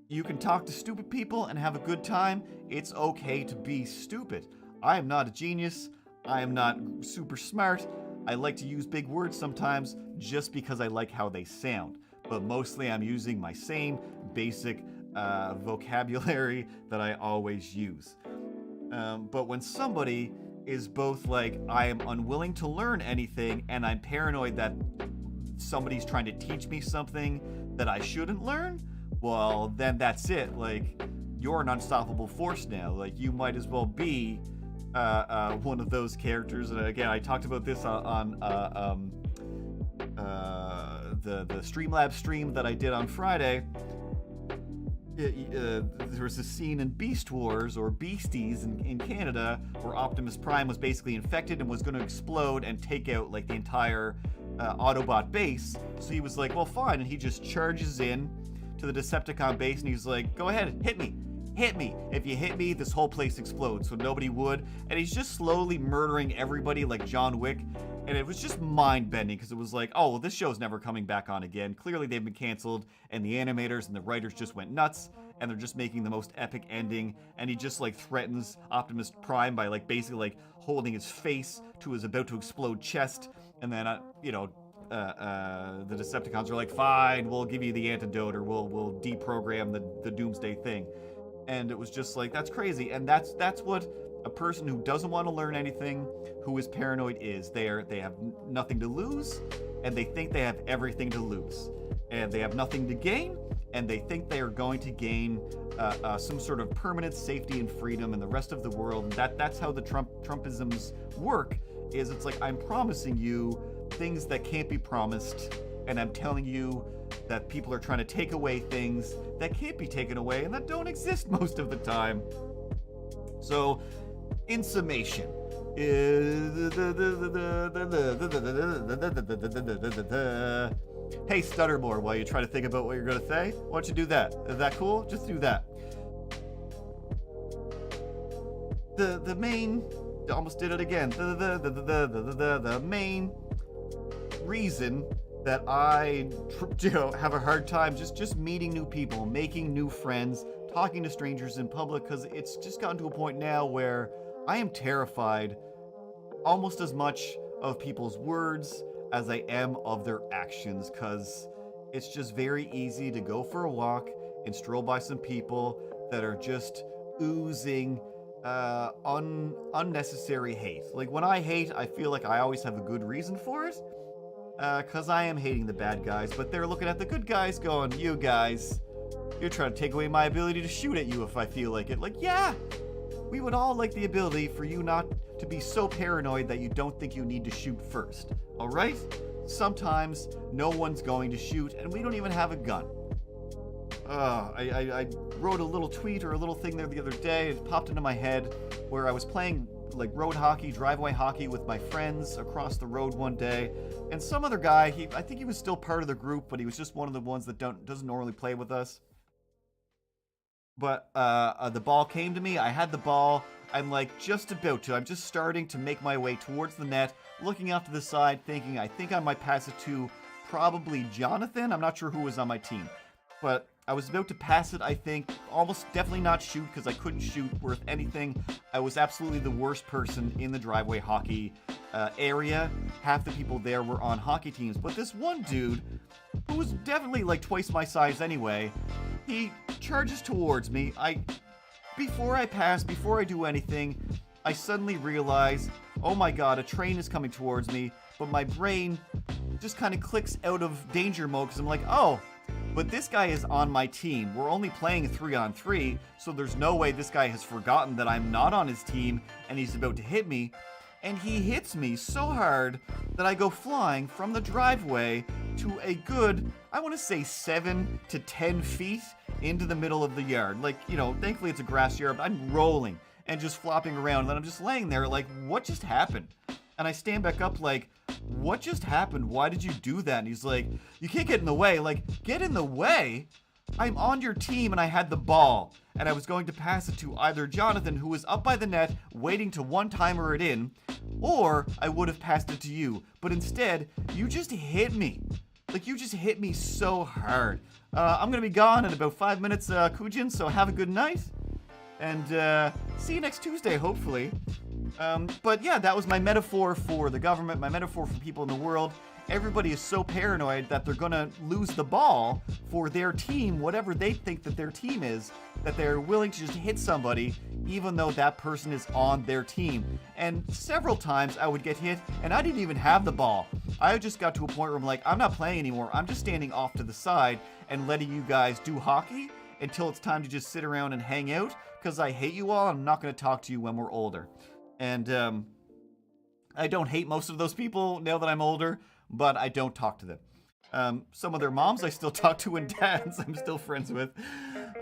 you can talk to stupid people and have a good time. It's okay to be stupid. I am not a genius. I am not super smart. I like to use big words sometimes just because I like how they sound. But mostly I'm using my same basic vocabulary that I always use. But when somebody is both like, I am unwilling to learn anything and I'm paranoid that somebody's trying to teach me something that I shouldn't learn, well, then that's it. Like, you're an unstoppable force now. Like, you might as well be one of those characters. And again, I talked about this on the Streamlabs stream that I did on Friday. There was a scene in Beast Wars, or Beasties in Canada, where Optimus Prime was basically infected and was going to explode and take out like the entire Autobot base. So he was like, well, fine, and he just charges in to the Decepticon base and he's like, go ahead, hit me. If you hit me, this whole place explodes. So nobody would. And he's just slowly murdering everybody like John Wick. And it was just mind-bending because it was like, oh, well, this show's never coming back on again. Clearly they've been canceled, and the animators and the writers just went nuts, and they're just making the most epic ending. And he just like threatens Optimus Prime by like basically like holding his face to his about to explode chest. And then, the Decepticons are like, fine, we'll give you the antidote, or we'll deprogram the Doomsday thing. And it was just like, that's crazy. And that's what a person who doesn't want to learn anything, who is paranoid, is. They have nothing to lose, and they think they have everything to lose. And they have nothing to gain, and they think they are going to gain some sort of permanent safety and freedom in the rest of the world. And that's how the Trumpisms work, is it's like, I'm promising you things that can't be promised, and I'm telling you that people are trying to take away things that can't be taken away and that don't exist most of the time. So, in summation, hey, stutter more while you try to think about what you're going to say. Why don't you do that? Is that cool? Just do that. The main, almost did it again. The main reason that I have a hard time just meeting new people, making new friends, talking to strangers in public, because it's just gotten to a point now where I am terrified almost as much of people's words as I am of their actions, because it's just very easy to go for a walk and stroll by some people that are just oozing unnecessary hate. Like, when I hate, I feel like I always have a good reason for it, because I am hating the bad guys, but they're looking at the good guys going, you guys, You're trying to take away my ability to shoot at you if I feel like it. Like, yeah, we would all like the ability for you not to be so paranoid that you don't think you need to shoot first. All right? Sometimes no one's going to shoot, and we don't even have a gun. I wrote a little tweet or a little thing there the other day. It popped into my head where I was playing like road hockey, driveway hockey with my friends across the road one day, and some other guy. I think he was still part of the group, but he was just one of the ones that doesn't normally play with us. But the ball came to me. I had the ball. I'm like just about to. I'm just starting to make my way towards the net, looking off to the side, thinking I think I might pass it to probably Jonathan. I'm not sure who was on my team, but I was about to pass it, I think. Almost definitely not shoot because I couldn't shoot worth anything. I was absolutely the worst person in the driveway hockey area. Half the people there were on hockey teams. But this one dude, who was definitely like twice my size anyway, he charges towards me. Before I do anything, I suddenly realize, oh my god, a train is coming towards me. But my brain just kind of clicks out of danger mode because I'm like, oh, but this guy is on my team. We're only playing a 3-on-3, so there's no way this guy has forgotten that I'm not on his team and he's about to hit me. And he hits me so hard that I go flying from the driveway to a good, I want to say 7 to 10 feet into the middle of the yard. Like, you know, thankfully it's a grass yard, but I'm rolling and just flopping around. And then I'm just laying there like, what just happened? And I stand back up like, what just happened? Why did you do that? And he's like, you can't get in the way. Like, get in the way? I'm on your team and I had the ball. And I was going to pass it to either Jonathan, who was up by the net, waiting to one-timer it in, or I would have passed it to you. But instead, you just hit me. Like, you just hit me so hard. I'm going to be gone in about 5 minutes, Kujin, so have a good night. And see you next Tuesday, hopefully. But yeah, that was my metaphor for the government, my metaphor for people in the world. Everybody is so paranoid that they're gonna lose the ball for their team, whatever they think that their team is, that they're willing to just hit somebody, even though that person is on their team. And several times I would get hit, and I didn't even have the ball. I just got to a point where I'm like, I'm not playing anymore. I'm just standing off to the side and letting you guys do hockey until it's time to just sit around and hang out, because I hate you all, and I'm not gonna talk to you when we're older. And I don't hate most of those people now that I'm older, but I don't talk to them. Some of their moms I still talk to, and dads I'm still friends with.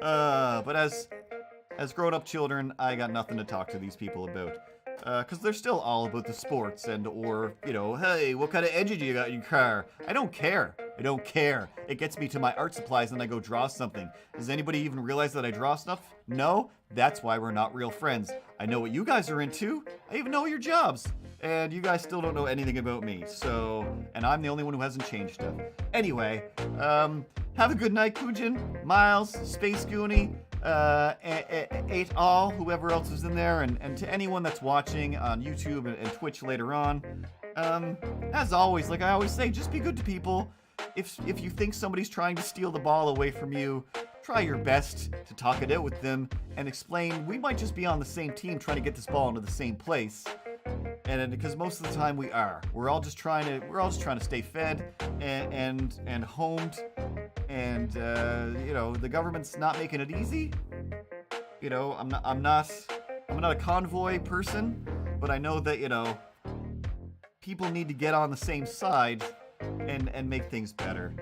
But as grown-up children, I got nothing to talk to these people about. Because they're still all about the sports or, you know, hey, what kind of engine you got in your car? I don't care. I don't care. It gets me to my art supplies and I go draw something. Does anybody even realize that I draw stuff? No? That's why we're not real friends. I know what you guys are into. I even know your jobs. And you guys still don't know anything about me. So, and I'm the only one who hasn't changed stuff. Anyway, have a good night, Kujin, Miles, Space Goonie, et al, whoever else is in there, and to anyone that's watching on YouTube and Twitch later on. As always, like I always say, just be good to people. If you think somebody's trying to steal the ball away from you, try your best to talk it out with them and explain we might just be on the same team trying to get this ball into the same place. And because most of the time we are. We're all just trying to stay fed and homed. And you know, the government's not making it easy. You know, I'm not a convoy person, but I know that, you know, people need to get on the same side and make things better.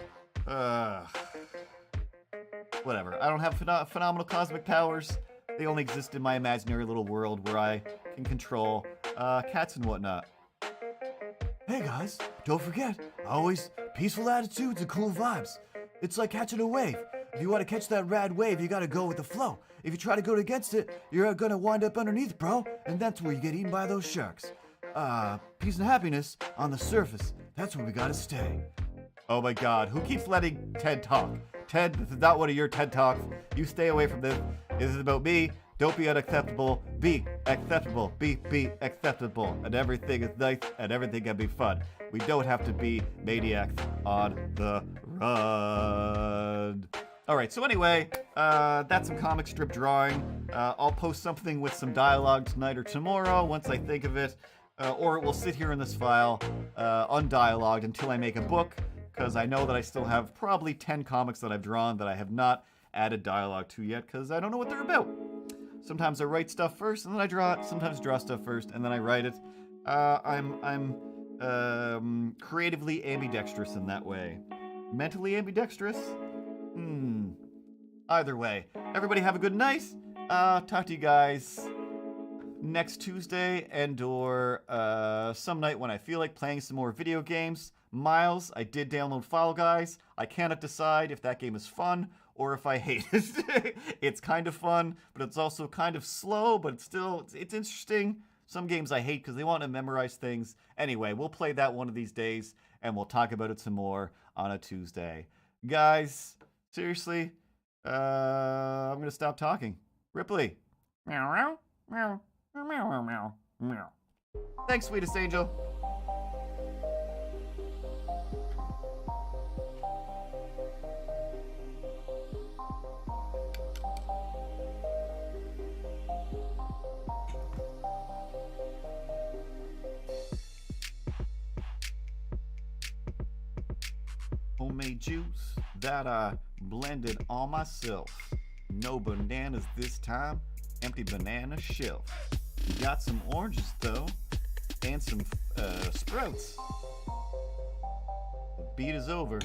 Whatever. I don't have phenomenal cosmic powers. They only exist in my imaginary little world where I can control cats and whatnot. Hey guys, don't forget, always peaceful attitudes and cool vibes. It's like catching a wave. If you want to catch that rad wave, you gotta go with the flow. If you try to go against it, you're gonna wind up underneath, bro. And that's where you get eaten by those sharks. Peace and happiness on the surface. That's where we gotta stay. Oh my god, who keeps letting Ted talk? Ted, this is not one of your TED Talks. You stay away from this. This is about me. Don't be unacceptable. Be acceptable. Be acceptable. And everything is nice and everything can be fun. We don't have to be maniacs on the run. Alright, so anyway, that's some comic strip drawing. I'll post something with some dialogue tonight or tomorrow once I think of it. Or it will sit here in this file undialogued until I make a book, because I know that I still have probably 10 comics that I've drawn that I have not added dialogue to yet because I don't know what they're about. Sometimes I write stuff first and then I draw it. Sometimes draw stuff first and then I write it. I'm creatively ambidextrous in that way. Mentally ambidextrous? Either way, everybody have a good night. Talk to you guys next Tuesday and/or some night when I feel like playing some more video games. Miles, I did download Fall Guys. I cannot decide if that game is fun or if I hate it. It's kind of fun, but it's also kind of slow, but it's interesting. Some games I hate because they want to memorize things. Anyway, we'll play that one of these days, and we'll talk about it some more on a Tuesday. Guys, seriously, I'm going to stop talking. Ripley. Meow, meow, meow, meow, meow, meow. Thanks, sweetest angel. Homemade juice that I blended all myself. No bananas this time, empty banana shelf. Got some oranges though, and some sprouts. The beat is over.